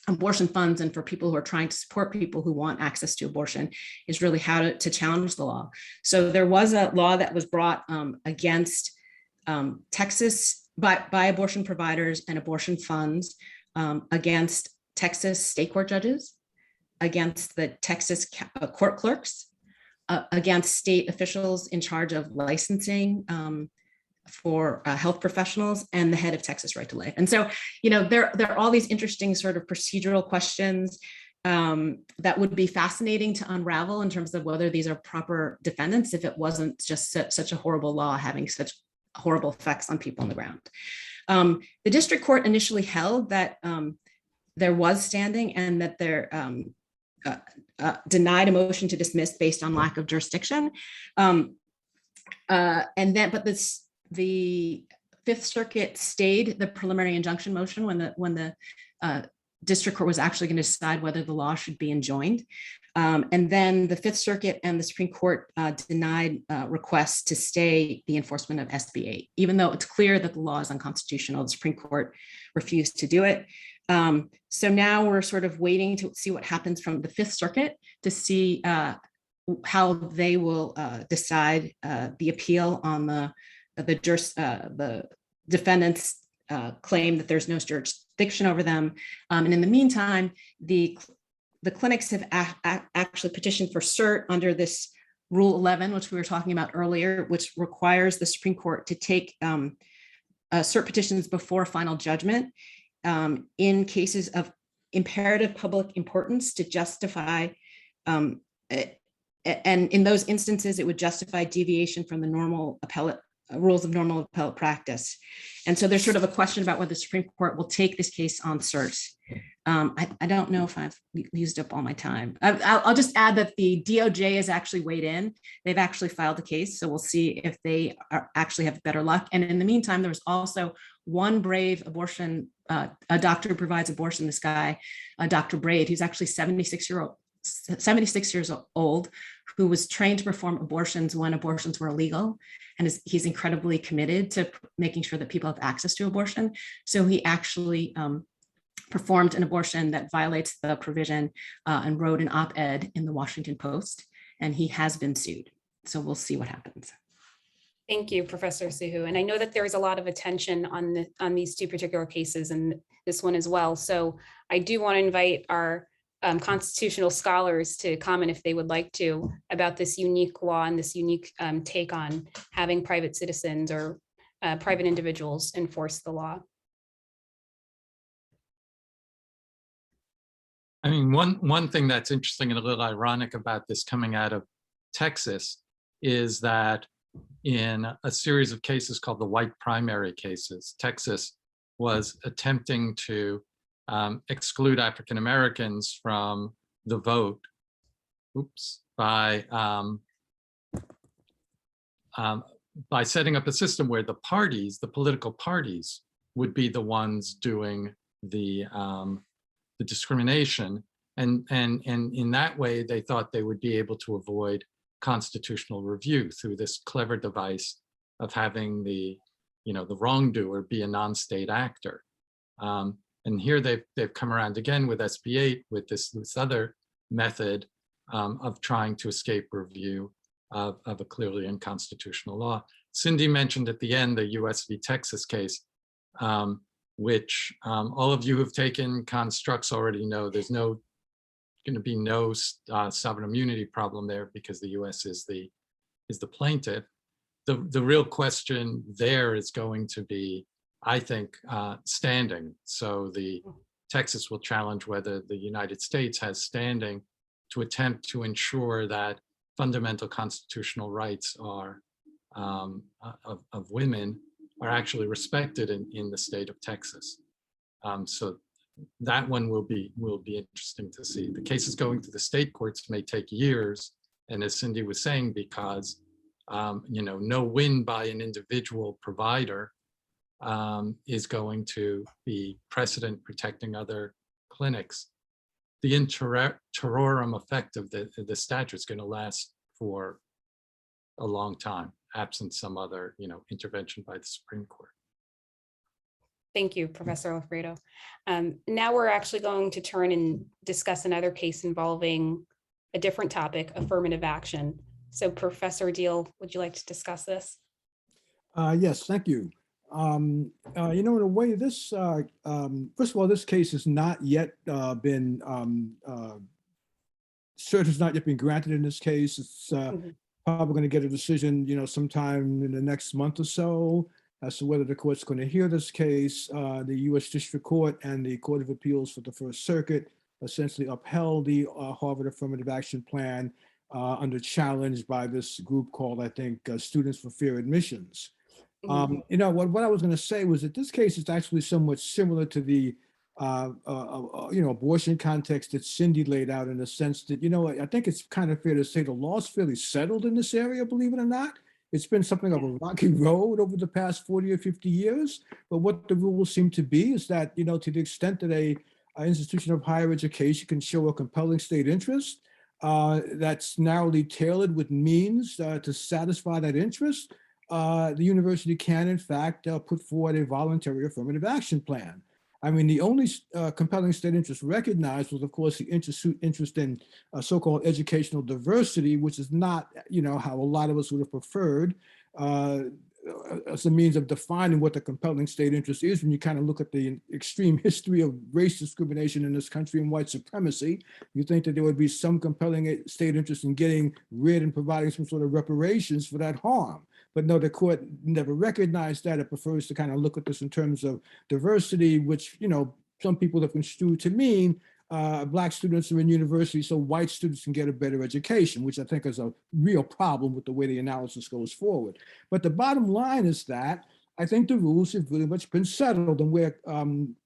B: abortion funds and for people who are trying to support people who want access to abortion is really how to challenge the law. So there was a law that was brought against Texas by abortion providers and abortion funds, against Texas state court judges, against the Texas court clerks, against state officials in charge of licensing for health professionals, and the head of Texas Right to Life. And so, there are all these interesting sort of procedural questions that would be fascinating to unravel in terms of whether these are proper defendants if it wasn't just such a horrible law having such horrible effects on people on the ground. The district court initially held that there was standing and that there denied a motion to dismiss based on lack of jurisdiction. The Fifth Circuit stayed the preliminary injunction motion when the district court was actually going to decide whether the law should be enjoined. And then the Fifth Circuit and the Supreme Court denied requests to stay the enforcement of SB 8, even though it's clear that the law is unconstitutional. The Supreme Court refused to do it. So now we're sort of waiting to see what happens from the Fifth Circuit to see how they will decide the appeal on the defendants' claim that there's no jurisdiction over them. And in the meantime, the clinics have actually petitioned for cert under this Rule 11, which we were talking about earlier, which requires the Supreme Court to take cert petitions before final judgment in cases of imperative public importance to justify, and in those instances, it would justify deviation from the normal rules of normal appellate practice. And so there's sort of a question about whether the Supreme Court will take this case on cert. I don't know if I've used up all my time. I'll just add that the DOJ has actually weighed in. They've actually filed a case. So we'll see if they actually have better luck. And in the meantime, there was also one brave abortion, a doctor who provides abortion, this guy, Dr. Braid, who's actually 76 years old, who was trained to perform abortions when abortions were illegal. And he's incredibly committed to making sure that people have access to abortion. So he actually performed an abortion that violates the provision and wrote an op-ed in the Washington Post, and he has been sued. So we'll see what happens.
A: Thank you, Professor Soohoo. And I know that there is a lot of attention on these two particular cases and this one as well. So I do want to invite our constitutional scholars to comment if they would like to about this unique law and this unique take on having private citizens or private individuals enforce the law.
C: I mean, one thing that's interesting and a little ironic about this coming out of Texas is that in a series of cases called the white primary cases, Texas was attempting to exclude African Americans from the vote, by setting up a system where the political parties, would be the ones doing the discrimination, and in that way they thought they would be able to avoid constitutional review through this clever device of having the wrongdoer be a non-state actor. And here they've come around again with SB 8 with this other method of trying to escape review of a clearly unconstitutional law. Cindy mentioned at the end the US v. Texas case, which all of you who've taken constructs already know there's going to be no sovereign immunity problem there because the US is the plaintiff. The real question there is going to be, I think, standing. So the Texas will challenge whether the United States has standing to attempt to ensure that fundamental constitutional rights are of women are actually respected in the state of Texas. So that one will be interesting to see. The cases going to the state courts may take years, and as Cindy was saying, because no win by an individual provider is going to be precedent protecting other clinics. The terrorum effect of the statute is going to last for a long time, absent some other intervention by the Supreme Court.
A: Thank you, Professor Loffredo. Now we're actually going to turn and discuss another case involving a different topic, affirmative action. So Professor Deale, would you like to discuss this?
D: Yes, thank you. In a way, this, first of all, this case has not yet been, cert has not yet been granted in this case. It's probably going to get a decision, sometime in the next month or so as to whether the court's going to hear this case. The U.S. District Court and the Court of Appeals for the First Circuit essentially upheld the Harvard Affirmative Action Plan under challenge by this group called, I think, Students for Fair Admissions. What I was going to say was that this case is actually somewhat similar to the abortion context that Cindy laid out, in the sense that, I think it's kind of fair to say the law's fairly settled in this area, believe it or not. It's been something of a rocky road over the past 40 or 50 years. But what the rules seem to be is that, to the extent that an institution of higher education can show a compelling state interest that's narrowly tailored with means to satisfy that interest, the university can, in fact, put forward a voluntary affirmative action plan. I mean, the only compelling state interest recognized was, of course, the interest in so-called educational diversity, which is not, how a lot of us would have preferred as a means of defining what the compelling state interest is. When you kind of look at the extreme history of race discrimination in this country and white supremacy, you think that there would be some compelling state interest in getting rid and providing some sort of reparations for that harm. But no, the court never recognized that. It prefers to kind of look at this in terms of diversity, which, some people have construed to mean Black students are in university so white students can get a better education, which I think is a real problem with the way the analysis goes forward. But the bottom line is that I think the rules have really much been settled, and where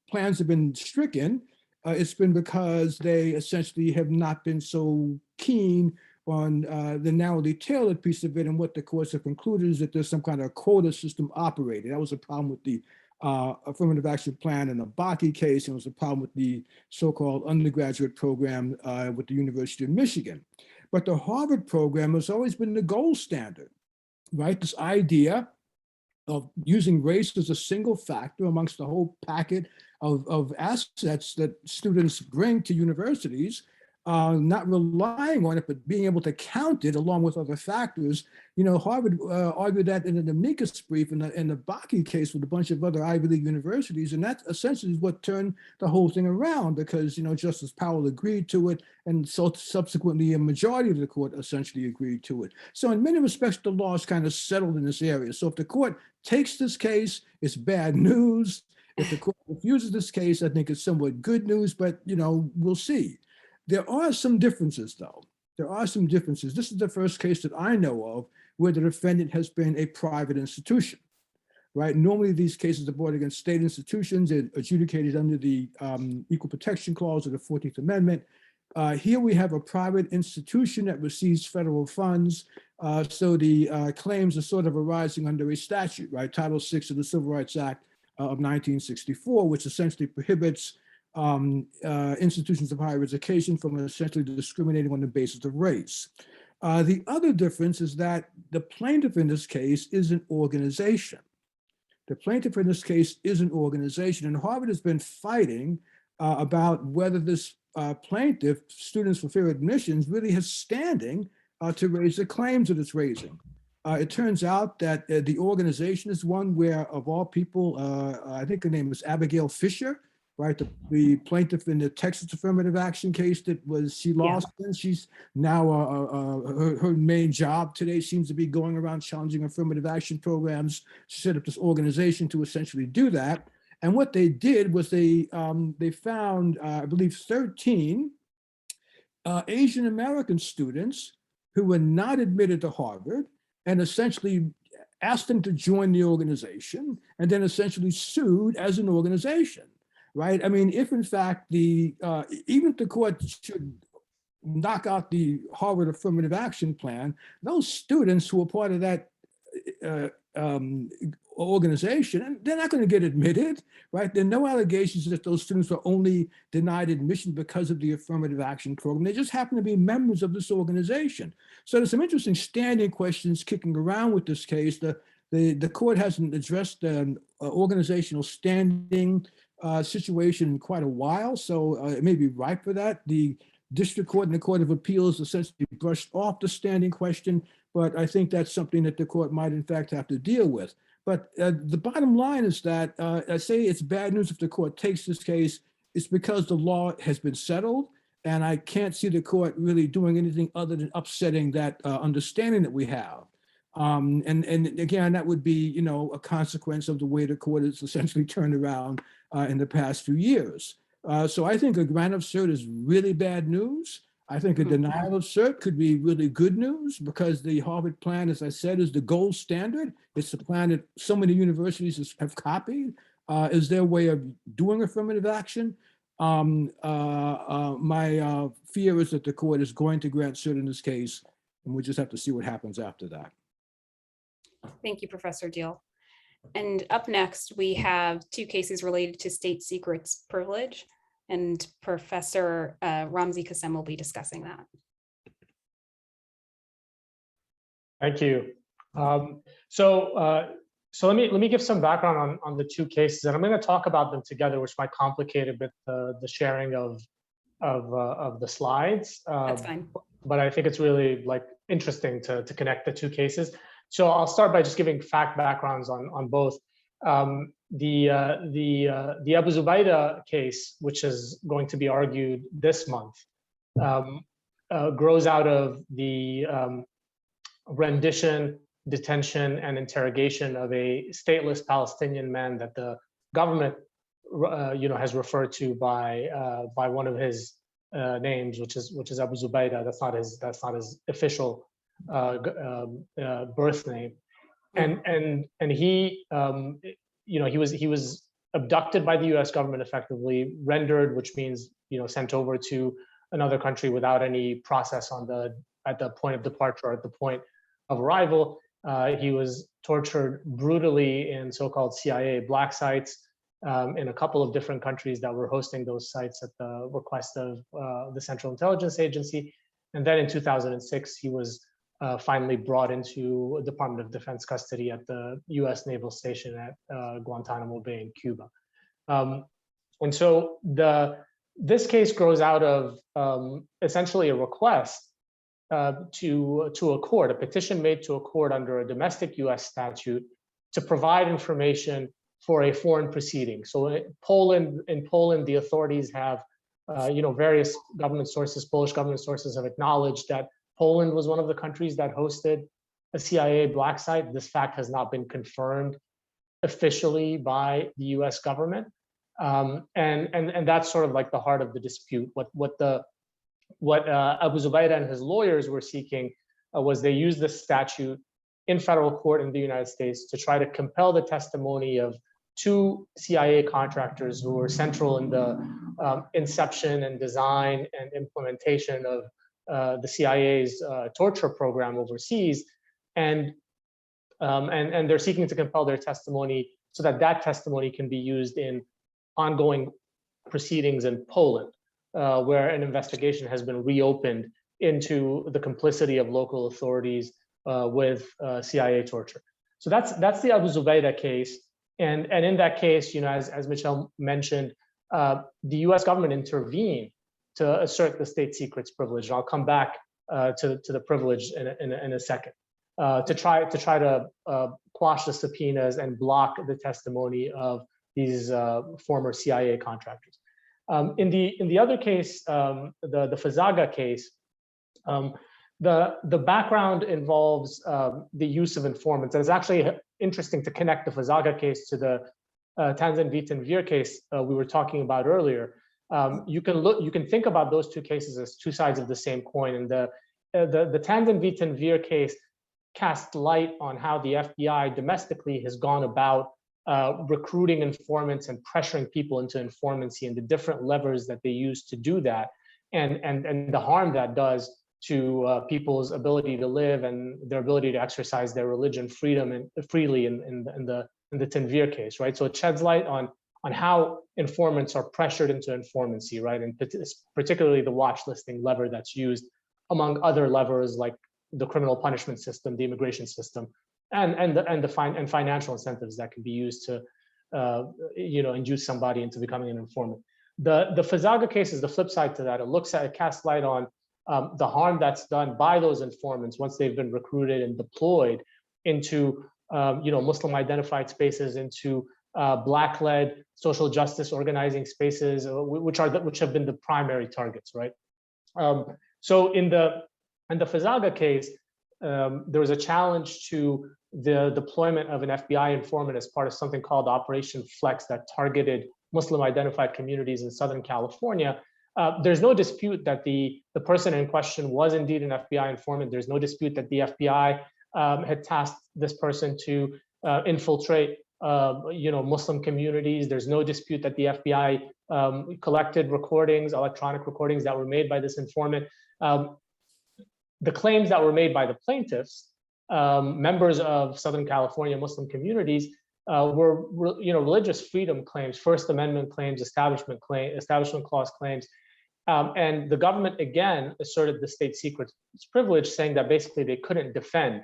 D: plans have been stricken, it's been because they essentially have not been so keen on the narrowly tailored piece of it. And what the courts have concluded is that there's some kind of quota system operating. That was a problem with the affirmative action plan in the Bakke case, and it was a problem with the so-called undergraduate program with the University of Michigan. But the Harvard program has always been the gold standard, right? This idea of using race as a single factor amongst the whole packet of assets that students bring to universities not relying on it, but being able to count it along with other factors. You know, Harvard argued that in an amicus brief in the Bakke case with a bunch of other Ivy League universities, and that essentially is what turned the whole thing around, because, you know, Justice Powell agreed to it, and so subsequently a majority of the court essentially agreed to it. So in many respects, the law is kind of settled in this area. So if the court takes this case, it's bad news. If the court refuses this case, I think it's somewhat good news, but, you know, we'll see. There are some differences, though. There are some differences. This is the first case that I know of where the defendant has been a private institution, right? Normally, these cases are brought against state institutions and adjudicated under the Equal Protection Clause of the 14th Amendment. Here we have a private institution that receives federal funds. So the claims are sort of arising under a statute, right? Title VI of the Civil Rights Act of 1964, which essentially prohibits institutions of higher education from essentially discriminating on the basis of race. The other difference is that the plaintiff in this case is an organization. The plaintiff in this case is an organization, and Harvard has been fighting about whether this plaintiff, Students for Fair Admissions, really has standing to raise the claims that it's raising. It turns out that the organization is one where, of all people, I think her name was Abigail Fisher, right? The plaintiff in the Texas affirmative action case that she lost, and she's now, her main job today seems to be going around challenging affirmative action programs. She set up this organization to essentially do that. And what they did was they found, I believe, 13 Asian American students who were not admitted to Harvard, and essentially asked them to join the organization, and then essentially sued as an organization. Right? I mean, if in fact even if the court should knock out the Harvard affirmative action plan, those students who are part of that organization, they're not going to get admitted, right? There are no allegations that those students were only denied admission because of the affirmative action program. They just happen to be members of this organization. So there's some interesting standing questions kicking around with this case. The court hasn't addressed organizational standing situation in quite a while, so it may be ripe for that. The district court and the Court of Appeals essentially brushed off the standing question, but I think that's something that the court might in fact have to deal with. But the bottom line is that I say it's bad news if the court takes this case. It's because the law has been settled, and I can't see the court really doing anything other than upsetting that understanding that we have. And again, that would be, you know, a consequence of the way the court has essentially turned around in the past few years. So I think a grant of cert is really bad news. I think a denial of cert could be really good news, because the Harvard plan, as I said, is the gold standard. It's the plan that so many universities have copied, is their way of doing affirmative action. My fear is that the court is going to grant cert in this case, and we just have to see what happens after that.
A: Thank you, Professor Deale. And up next, we have two cases related to state secrets privilege, and Professor Ramzi Kassem will be discussing that.
E: Thank you. So let me give some background on the two cases, and I'm going to talk about them together, which might complicate a bit the sharing of the slides.
A: That's fine.
E: But I think it's really interesting to connect the two cases. So I'll start by just giving fact backgrounds on both. The Abu Zubaydah case, which is going to be argued this month, grows out of the rendition, detention, and interrogation of a stateless Palestinian man that the government, has referred to by one of his names, which is Abu Zubaydah. That's not his official birth name, and he he was abducted by the U.S. government, effectively rendered, which means sent over to another country without any process at the point of departure or at the point of arrival. He was tortured brutally in so-called CIA black sites in a couple of different countries that were hosting those sites at the request of the Central Intelligence Agency. And then in 2006, he was finally brought into Department of Defense custody at the U.S. Naval Station at Guantanamo Bay in Cuba. And so This case grows out of essentially a request to a court, a petition made to a court under a domestic US statute to provide information for a foreign proceeding. So in Poland, the authorities have, various government sources, Polish government sources have acknowledged that Poland was one of the countries that hosted a CIA black site. This fact has not been confirmed officially by the US government. And that's sort of like the heart of the dispute. What Abu Zubaydah and his lawyers were seeking was they used this statute in federal court in the United States to try to compel the testimony of two CIA contractors who were central in the inception and design and implementation of the CIA's torture program overseas, and they're seeking to compel their testimony so that that testimony can be used in ongoing proceedings in Poland, where an investigation has been reopened into the complicity of local authorities with CIA torture. So that's the Abu Zubaydah case, and in that case, as Michelle mentioned, the U.S. government intervened to assert the state secrets privilege. And I'll come back to the privilege in a second, to try to quash the subpoenas and block the testimony of these former CIA contractors. In the other case, the Fazaga case, the background involves the use of informants. And it's actually interesting to connect the Fazaga case to the Tanzan v. Tanvir case we were talking about earlier. You can think about those two cases as two sides of the same coin. And the Tanzan v. Tanvir case cast light on how the FBI domestically has gone about recruiting informants and pressuring people into informancy, and the different levers that they use to do that, and the harm that does to people's ability to live and their ability to exercise their religion freely in the Tanvir case, right? So it sheds light on how informants are pressured into informancy, right? And particularly the watch listing lever that's used among other levers like the criminal punishment system, the immigration system, and financial incentives that can be used to induce somebody into becoming an informant. The Fazaga case is the flip side to that. It casts light on the harm that's done by those informants once they've been recruited and deployed into Muslim identified spaces, into Black-led social justice organizing spaces, which have been the primary targets, right? So in the Fazaga case, there was a challenge to the deployment of an FBI informant as part of something called Operation Flex that targeted Muslim identified communities in Southern California. There's no dispute that the person in question was indeed an FBI informant. There's no dispute that the FBI had tasked this person to infiltrate Muslim communities. There's no dispute that the FBI collected recordings, electronic recordings that were made by this informant. The claims that were made by the plaintiffs, members of Southern California Muslim communities, were religious freedom claims, First Amendment claims, Establishment Clause claims, and the government again asserted the state secrets privilege, saying that basically they couldn't defend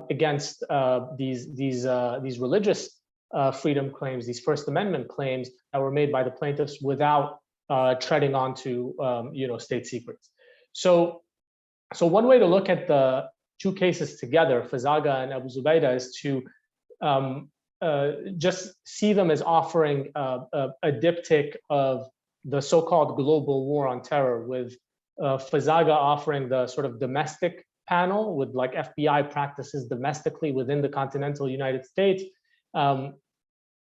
E: against these religious freedom claims, these First Amendment claims that were made by the plaintiffs without treading onto state secrets. So one way to look at the two cases together, Fazaga and Abu Zubaydah, is to just see them as offering a diptych of the so-called global war on terror, with Fazaga offering the sort of domestic panel with like FBI practices domestically within the continental United States, and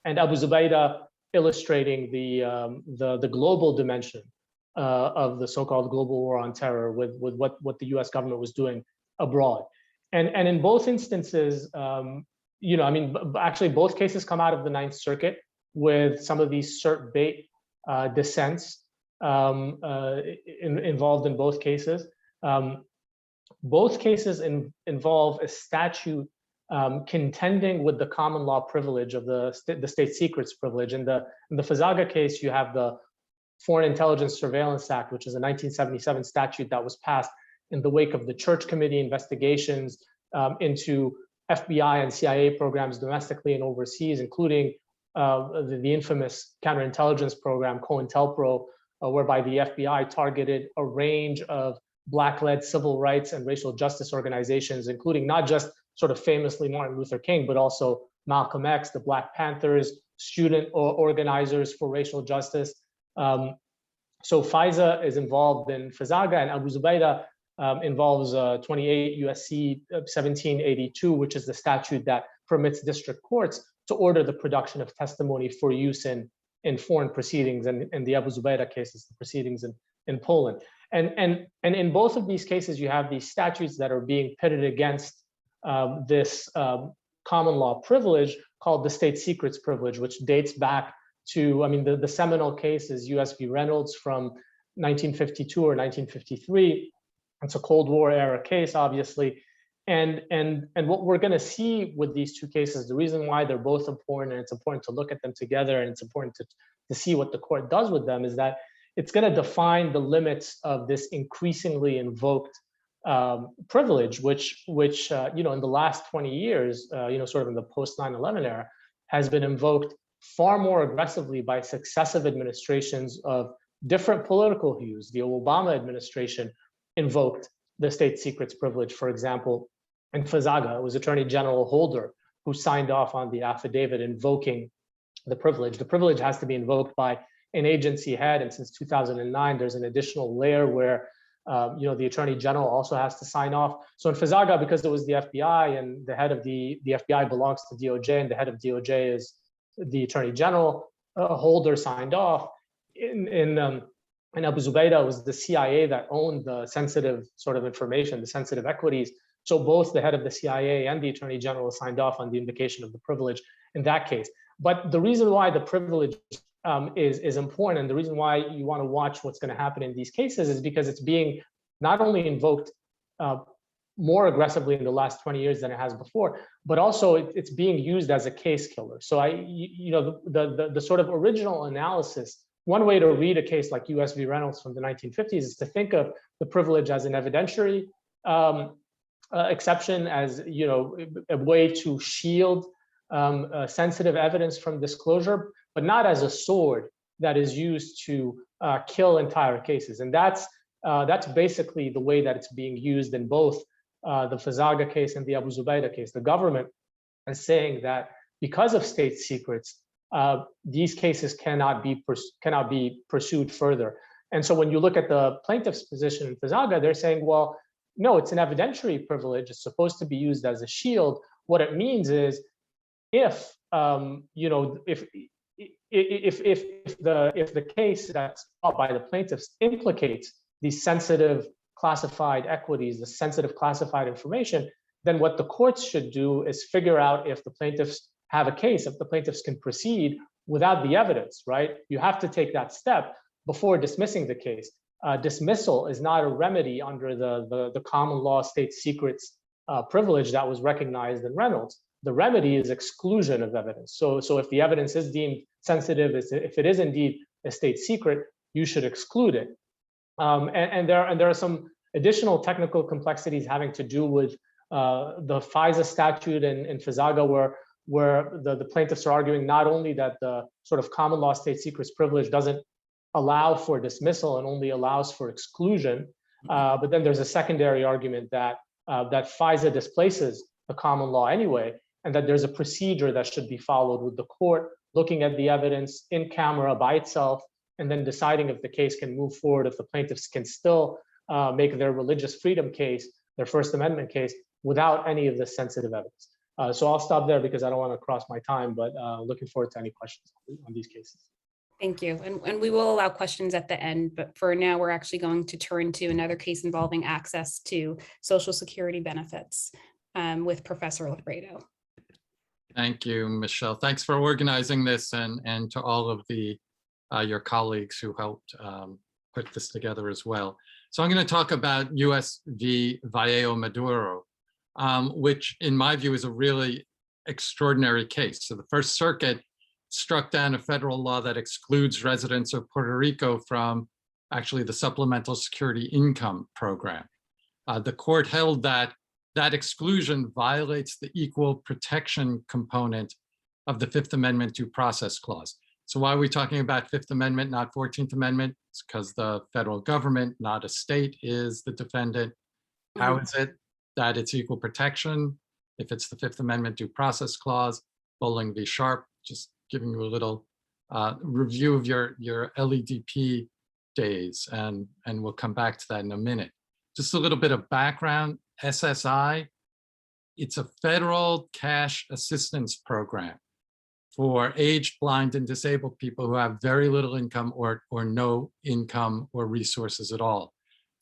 E: Abu Zubaydah illustrating the global dimension of the so-called global war on terror with what the U.S. government was doing abroad. And in both instances, actually both cases come out of the Ninth Circuit with some of these cert bait dissents involved in both cases. Both cases involve a statute contending with the common law privilege of the state secrets privilege. In the Fazaga case, you have the Foreign Intelligence Surveillance Act, which is a 1977 statute that was passed in the wake of the Church Committee investigations into FBI and CIA programs domestically and overseas, including the infamous counterintelligence program, COINTELPRO, whereby the FBI targeted a range of Black-led civil rights and racial justice organizations, including not just sort of famously Martin Luther King, but also Malcolm X, the Black Panthers, student organizers for racial justice. So FISA is involved in Fazaga, and Abu Zubaydah involves 28 USC 1782, which is the statute that permits district courts to order the production of testimony for use in foreign proceedings, and in the Abu Zubaydah cases, the proceedings in Poland. And in both of these cases, you have these statutes that are being pitted against this common law privilege called the state secrets privilege, which dates back to, I mean, the seminal case is US v. Reynolds from 1952 or 1953. It's a Cold War era case, obviously. And what we're going to see with these two cases, the reason why they're both important, and it's important to look at them together, and it's important to see what the court does with them, is that it's going to define the limits of this increasingly invoked privilege, which you know, in the last 20 years, you know, sort of in the post 9/11 era, has been invoked far more aggressively by successive administrations of different political hues. The Obama administration invoked the state secrets privilege, for example. In Fazaga, it was Attorney General Holder who signed off on the affidavit invoking the privilege. The privilege has to be invoked by an agency head, and since 2009, there's an additional layer where you know, the Attorney General also has to sign off. So in Fazaga, because it was the FBI, and the head of the FBI belongs to DOJ, and the head of DOJ is the Attorney General, Holder signed off. In Abu Zubaydah, it was the CIA that owned the sensitive sort of information, the sensitive equities. So both the head of the CIA and the Attorney General signed off on the invocation of the privilege in that case. But the reason why the privilege is important, and the reason why you want to watch what's going to happen in these cases, is because it's being not only invoked more aggressively in the last 20 years than it has before, but also it's being used as a case killer. So you know, the sort of original analysis, one way to read a case like US v. Reynolds from the 1950s is to think of the privilege as an evidentiary exception, as, you know, a way to shield sensitive evidence from disclosure, but not as a sword that is used to kill entire cases. And that's basically the way that it's being used in both the Fazaga case and the Abu Zubaydah case. The government is saying that because of state secrets, these cases cannot be pursued further. And so when you look at the plaintiff's position in Fazaga, they're saying, well, no, it's an evidentiary privilege. It's supposed to be used as a shield. What it means is, if you know, if the case that's brought by the plaintiffs implicates these sensitive classified equities, the sensitive classified information, then what the courts should do is figure out if the plaintiffs have a case, if the plaintiffs can proceed without the evidence, right? You have to take that step before dismissing the case. Dismissal is not a remedy under the common law state secrets privilege that was recognized in Reynolds. The remedy is exclusion of evidence. So if the evidence is deemed sensitive, if it is indeed a state secret, you should exclude it. And there are some additional technical complexities having to do with the FISA statute in Fazaga, where the plaintiffs are arguing not only that the sort of common law state secrets privilege doesn't allow for dismissal and only allows for exclusion, but then there's a secondary argument that FISA displaces the common law anyway, and that there's a procedure that should be followed with the court looking at the evidence in camera by itself, and then deciding if the case can move forward, if the plaintiffs can still make their religious freedom case, their First Amendment case, without any of the sensitive evidence. So I'll stop there because I don't want to cross my time, but looking forward to any questions on these cases.
A: Thank you. And we will allow questions at the end, but for now, we're actually going to turn to another case involving access to Social Security benefits with Professor Loffredo.
C: Thank you, Michelle. Thanks for organizing this, and to all of your colleagues who helped put this together as well. So I'm going to talk about US v. Vallejo Maduro, which in my view is a really extraordinary case. So the First Circuit struck down a federal law that excludes residents of Puerto Rico from actually the Supplemental Security Income Program. The court held that exclusion violates the equal protection component of the Fifth Amendment Due Process Clause. So why are we talking about Fifth Amendment, not 14th Amendment? It's because the federal government, not a state, is the defendant. How is it that it's equal protection? If it's the Fifth Amendment due process clause, Bowling v. Sharp, just giving you a little review of your LEDP days, and we'll come back to that in a minute. Just a little bit of background. SSI, it's a federal cash assistance program for aged, blind, and disabled people who have very little income or no income or resources at all.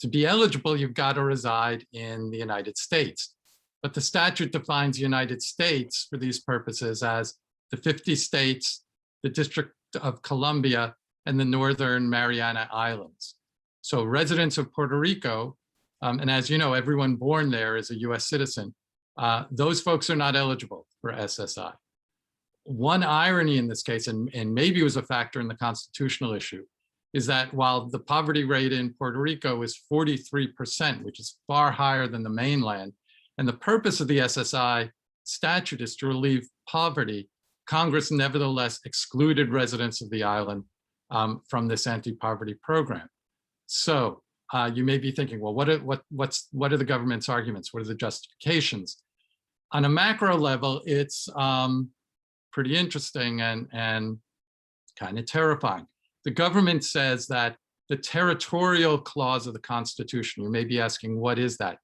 C: To be eligible, you've got to reside in the United States. But the statute defines the United States for these purposes as the 50 states, the District of Columbia, and the Northern Mariana Islands. So residents of Puerto Rico, and as you know, everyone born there is a US citizen, those folks are not eligible for SSI. One irony in this case, and maybe it was a factor in the constitutional issue, is that while the poverty rate in Puerto Rico is 43%, which is far higher than the mainland, and the purpose of the SSI statute is to relieve poverty, Congress nevertheless excluded residents of the island from this anti-poverty program. So you may be thinking, well, what are the government's arguments? What are the justifications? On a macro level, it's pretty interesting and kind of terrifying. The government says that the territorial clause of the Constitution, you may be asking, what is that?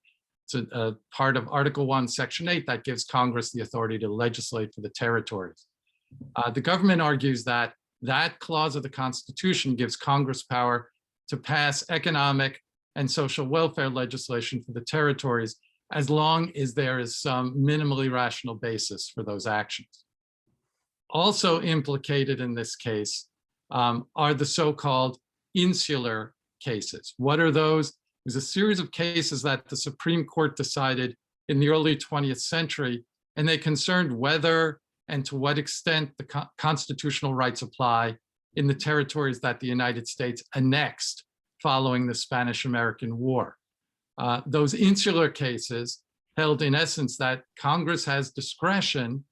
C: It's a part of Article 1, Section 8 that gives Congress the authority to legislate for the territories. The government argues that that clause of the Constitution gives Congress power to pass economic and social welfare legislation for the territories as long as there is some minimally rational basis for those actions. Also implicated in this case are the so-called insular cases. What are those? There's a series of cases that the Supreme Court decided in the early 20th century, and they concerned whether and to what extent the constitutional rights apply in the territories that the United States annexed following the Spanish-American War. Those insular cases held in essence that Congress has discretion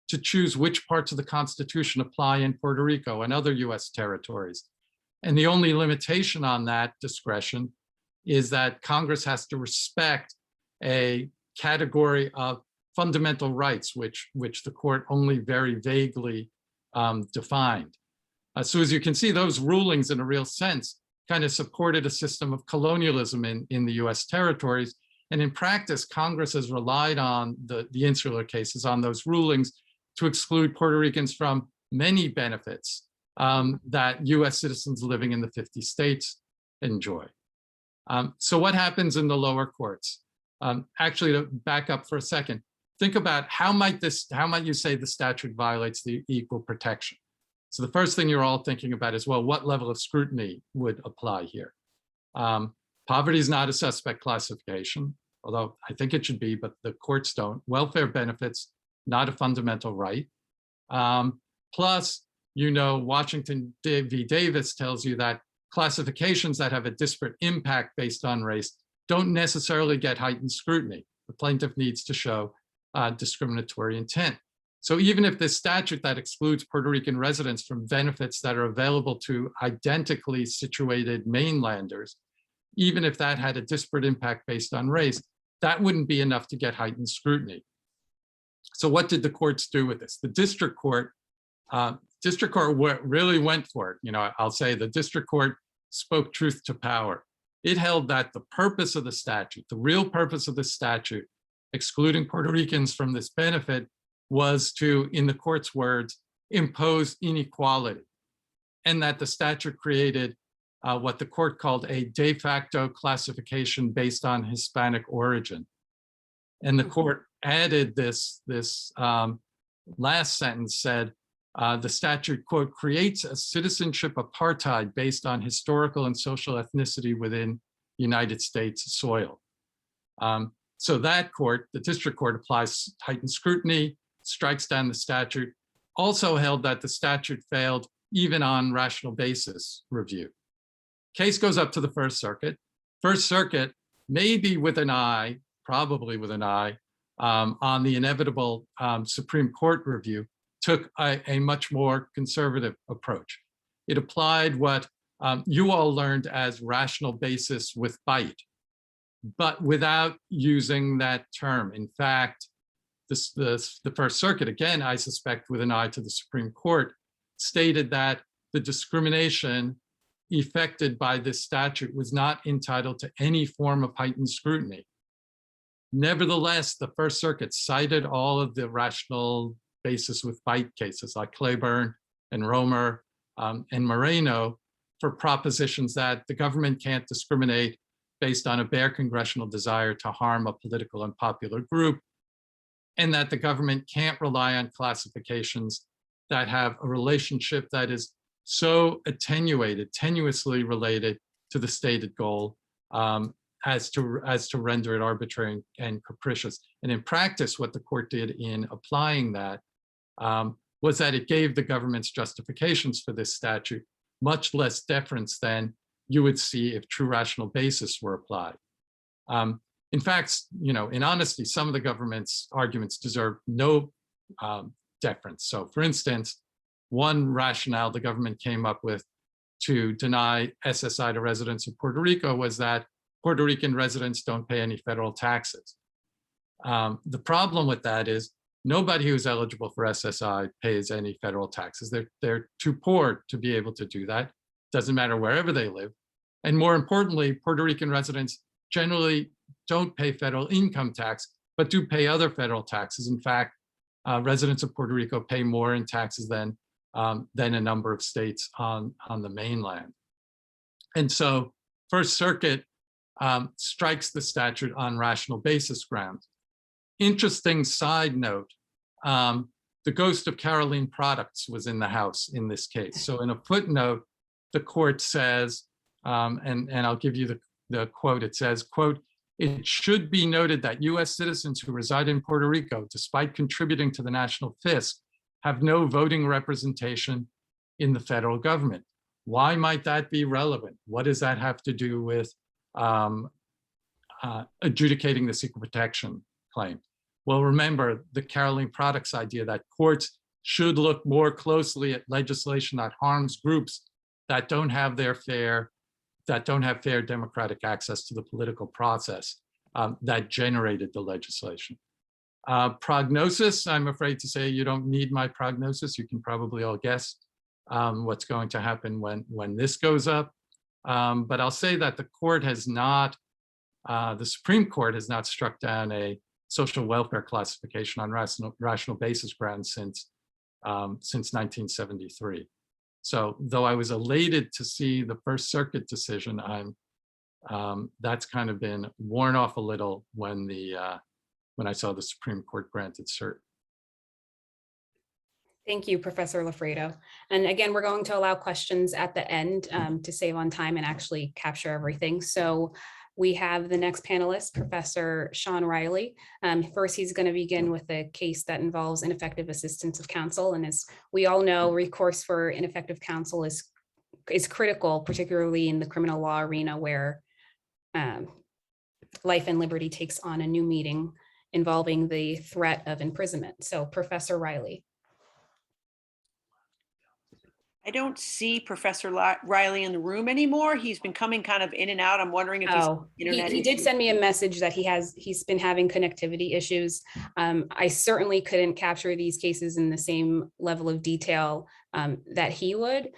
C: to choose which parts of the Constitution apply in Puerto Rico and other US territories. And the only limitation on that discretion is that Congress has to respect a category of fundamental rights, which the court only very vaguely defined. So as you can see, those rulings in a real sense kind of supported a system of colonialism in the US territories. And in practice, Congress has relied on the insular cases, on those rulings, to exclude Puerto Ricans from many benefits that US citizens living in the 50 states enjoy. So what happens in the lower courts? Actually, to back up for a second, think about how might you say the statute violates the equal protection? So the first thing you're all thinking about is, well, what level of scrutiny would apply here? Poverty is not a suspect classification, although I think it should be, but the courts don't. Welfare benefits, not a fundamental right. Plus, you know, Washington v. Davis tells you that classifications that have a disparate impact based on race don't necessarily get heightened scrutiny. The plaintiff needs to show discriminatory intent. So even if this statute that excludes Puerto Rican residents from benefits that are available to identically situated mainlanders, even if that had a disparate impact based on race, that wouldn't be enough to get heightened scrutiny. So what did the courts do with this? The district court really went for it. You know, I'll say the district court spoke truth to power. It held that the purpose of the statute, the real purpose of the statute, excluding Puerto Ricans from this benefit, was to, in the court's words, impose inequality, and that the statute created what the court called a de facto classification based on Hispanic origin. And the court added this last sentence, said, the statute, quote, creates a citizenship apartheid based on historical and social ethnicity within United States soil. So that court, the district court, applies heightened scrutiny, strikes down the statute, also held that the statute failed even on rational basis review. Case goes up to the First Circuit. First Circuit, maybe with an eye, probably with an eye, on the inevitable Supreme Court review, took a much more conservative approach. It applied what you all learned as rational basis with bite, but without using that term. In fact, the First Circuit, again, I suspect with an eye to the Supreme Court, stated that the discrimination effected by this statute was not entitled to any form of heightened scrutiny. Nevertheless, the First Circuit cited all of the rational basis with bite cases like Claiborne and Romer and Moreno for propositions that the government can't discriminate based on a bare congressional desire to harm a political and popular group, and that the government can't rely on classifications that have a relationship that is so attenuated, tenuously related to the stated goal as to render it arbitrary and capricious. And in practice, what the court did in applying that was that it gave the government's justifications for this statute much less deference than you would see if true rational basis were applied. In fact, in honesty, some of the government's arguments deserve no deference. So for instance, one rationale the government came up with to deny SSI to residents of Puerto Rico was that Puerto Rican residents don't pay any federal taxes. The problem with that is nobody who's eligible for SSI pays any federal taxes. They're too poor to be able to do that. Doesn't matter wherever they live. And more importantly, Puerto Rican residents generally don't pay federal income tax, but do pay other federal taxes. In fact, residents of Puerto Rico pay more in taxes than a number of states on the mainland. And so First Circuit strikes the statute on rational basis grounds. Interesting side note, the ghost of Caroline Products was in the house in this case. So in a footnote, the court says, and I'll give you the quote, it says, quote, "It should be noted that US citizens who reside in Puerto Rico, despite contributing to the national fisc, have no voting representation in the federal government." Why might that be relevant? What does that have to do with adjudicating the equal protection claim? Well, remember the Caroline Products idea that courts should look more closely at legislation that harms groups that don't have fair democratic access to the political process that generated the legislation. Prognosis, I'm afraid to say you don't need my prognosis. You can probably all guess what's going to happen when this goes up. But I'll say that the court has not, the Supreme Court has not struck down a social welfare classification on rational basis grounds since 1973. So though I was elated to see the First Circuit decision, that's kind of been worn off a little when I saw the Supreme Court granted cert.
A: Thank you, Professor Loffredo. And again, we're going to allow questions at the end to save on time and actually capture everything. So we have the next panelist, Professor Seann Riley. First, he's going to begin with a case that involves ineffective assistance of counsel. And as we all know, recourse for ineffective counsel is critical, particularly in the criminal law arena where life and liberty takes on a new meaning involving the threat of imprisonment. So Professor Riley.
F: I don't see Professor Riley in the room anymore. He's been coming kind of in and out. I'm wondering if
A: he did send me a message that he's been having connectivity issues. I certainly couldn't capture these cases in the same level of detail that he would.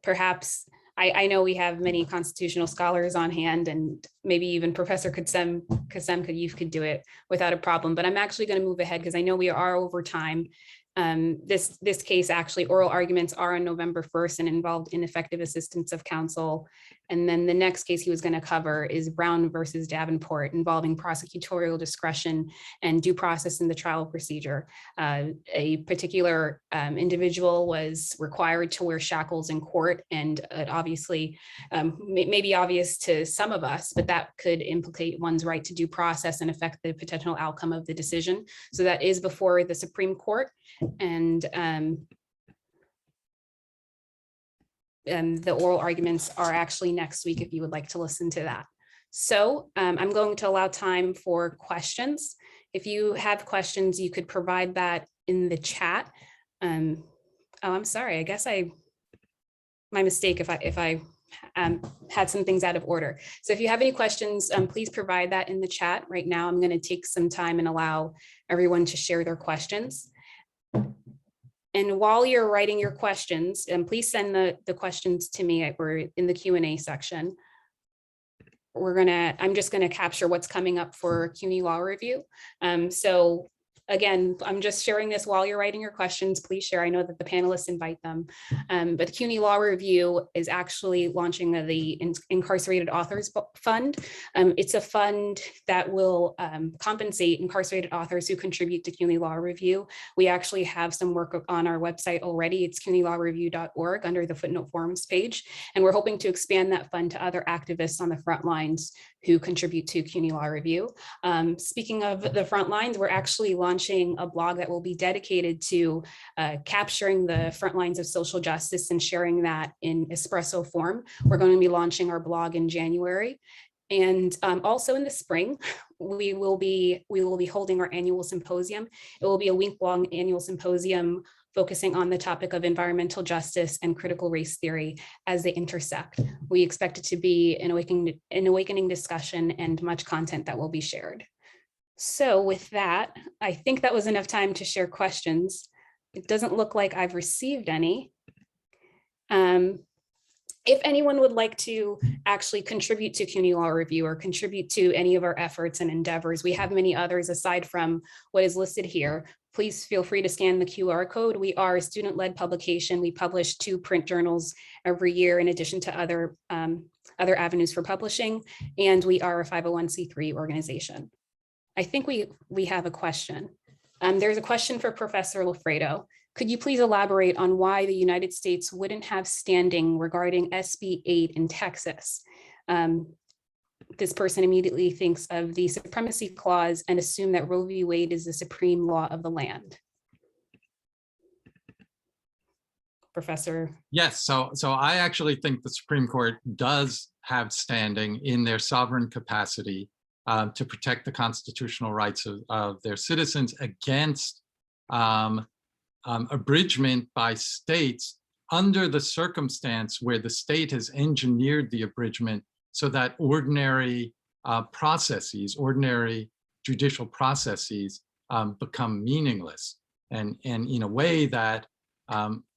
A: Perhaps I know we have many constitutional scholars on hand, and maybe even Professor Kassem could do it without a problem. But I'm actually going to move ahead because I know we are over time. This case, actually, oral arguments are on November 1st and involved ineffective assistance of counsel. And then the next case he was going to cover is Brown versus Davenport, involving prosecutorial discretion and due process in the trial procedure. A particular individual was required to wear shackles in court, and it obviously may be obvious to some of us, but that could implicate one's right to due process and affect the potential outcome of the decision. So that is before the Supreme Court. And the oral arguments are actually next week if you would like to listen to that. So I'm going to allow time for questions. If you have questions, you could provide that in the chat. Oh, I'm sorry. I guess my mistake if I had some things out of order. So if you have any questions, please provide that in the chat. Right now, I'm going to take some time and allow everyone to share their questions. And while you're writing your questions, and please send the questions to me. We're in the Q&A section. I'm just gonna capture what's coming up for CUNY Law Review. So again, I'm just sharing this while you're writing your questions. Please share. I know that the panelists invite them. But the CUNY Law Review is actually launching the Incarcerated Authors Fund. It's a fund that will compensate incarcerated authors who contribute to CUNY Law Review. We actually have some work on our website already. It's cunylawreview.org under the footnote forums page. And we're hoping to expand that fund to other activists on the front lines who contribute to CUNY Law Review. Speaking of the front lines, we're actually launching a blog that will be dedicated to capturing the front lines of social justice and sharing that in espresso form. We're going to be launching our blog in January. And also in the spring, we will be holding our annual symposium. It will be a week-long annual symposium focusing on the topic of environmental justice and critical race theory as they intersect. We expect it to be an awakening discussion and much content that will be shared. So with that, I think that was enough time to share questions. It doesn't look like I've received any. If anyone would like to actually contribute to CUNY Law Review or contribute to any of our efforts and endeavors, we have many others aside from what is listed here. Please feel free to scan the QR code. We are a student-led publication. We publish 2 print journals every year in addition to other avenues for publishing, and we are a 501c3 organization. I think we have a question. There's a question for Professor Loffredo. Could you please elaborate on why the United States wouldn't have standing regarding SB 8 in Texas? This person immediately thinks of the Supremacy Clause and assume that Roe v. Wade is the supreme law of the land. Professor?
C: Yes, so I actually think the Supreme Court does have standing in their sovereign capacity to protect the constitutional rights of their citizens against abridgment by states under the circumstance where the state has engineered the abridgment so that ordinary ordinary judicial processes become meaningless, and in a way that,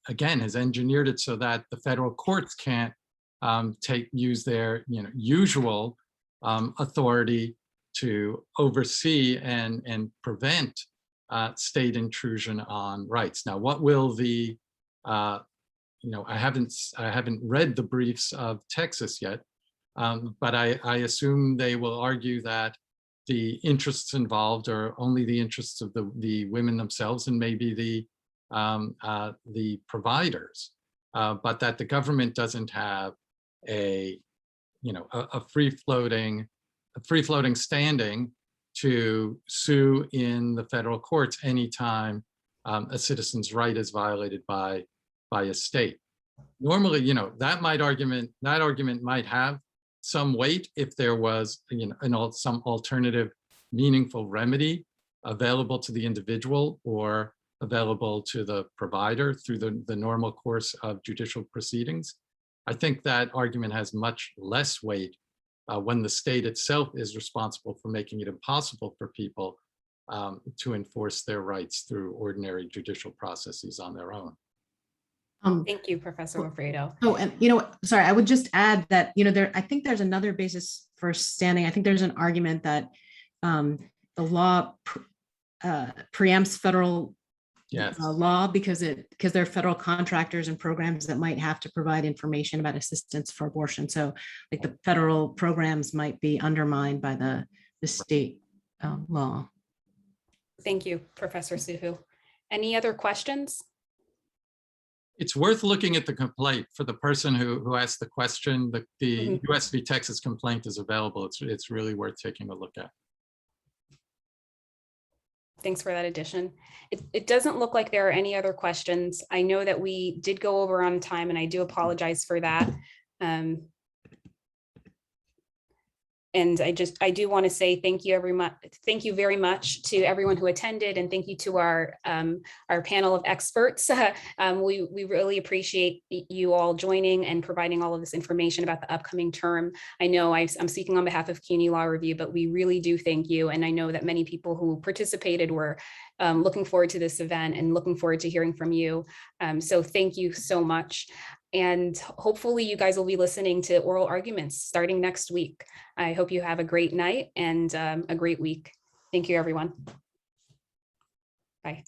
C: again, has engineered it so that the federal courts can't use their usual authority to oversee and prevent state intrusion on rights. Now, what will the I haven't read the briefs of Texas yet, but I assume they will argue that the interests involved are only the interests of the women themselves and maybe the providers, but that the government doesn't have a free-floating standing to sue in the federal courts anytime a citizen's right is violated by a state. Normally, that argument might have some weight if there was, some alternative meaningful remedy available to the individual or available to the provider through the normal course of judicial proceedings. I think that argument has much less weight when the state itself is responsible for making it impossible for people to enforce their rights through ordinary judicial processes on their own.
A: Thank you, Professor Loffredo.
B: Oh, and sorry, I would just add that I think there's another basis for standing. I think there's an argument that the law preempts federal law because there are federal contractors and programs that might have to provide information about assistance for abortion. So, like, the federal programs might be undermined by the state law.
A: Thank you, Professor Soohoo. Any other questions?
C: It's worth looking at the complaint for the person who asked the question. The US v. Texas complaint is available. It's really worth taking a look at.
A: Thanks for that addition. It doesn't look like there are any other questions. I know that we did go over on time, and I do apologize for that. And And I do want to say thank you very much to everyone who attended, and thank you to our panel of experts. We really appreciate you all joining and providing all of this information about the upcoming term. I know I'm speaking on behalf of CUNY Law Review, but we really do thank you. And I know that many people who participated were looking forward to this event and looking forward to hearing from you. So thank you so much. And hopefully you guys will be listening to oral arguments starting next week. I hope you have a great night and a great week. Thank you, everyone. Bye.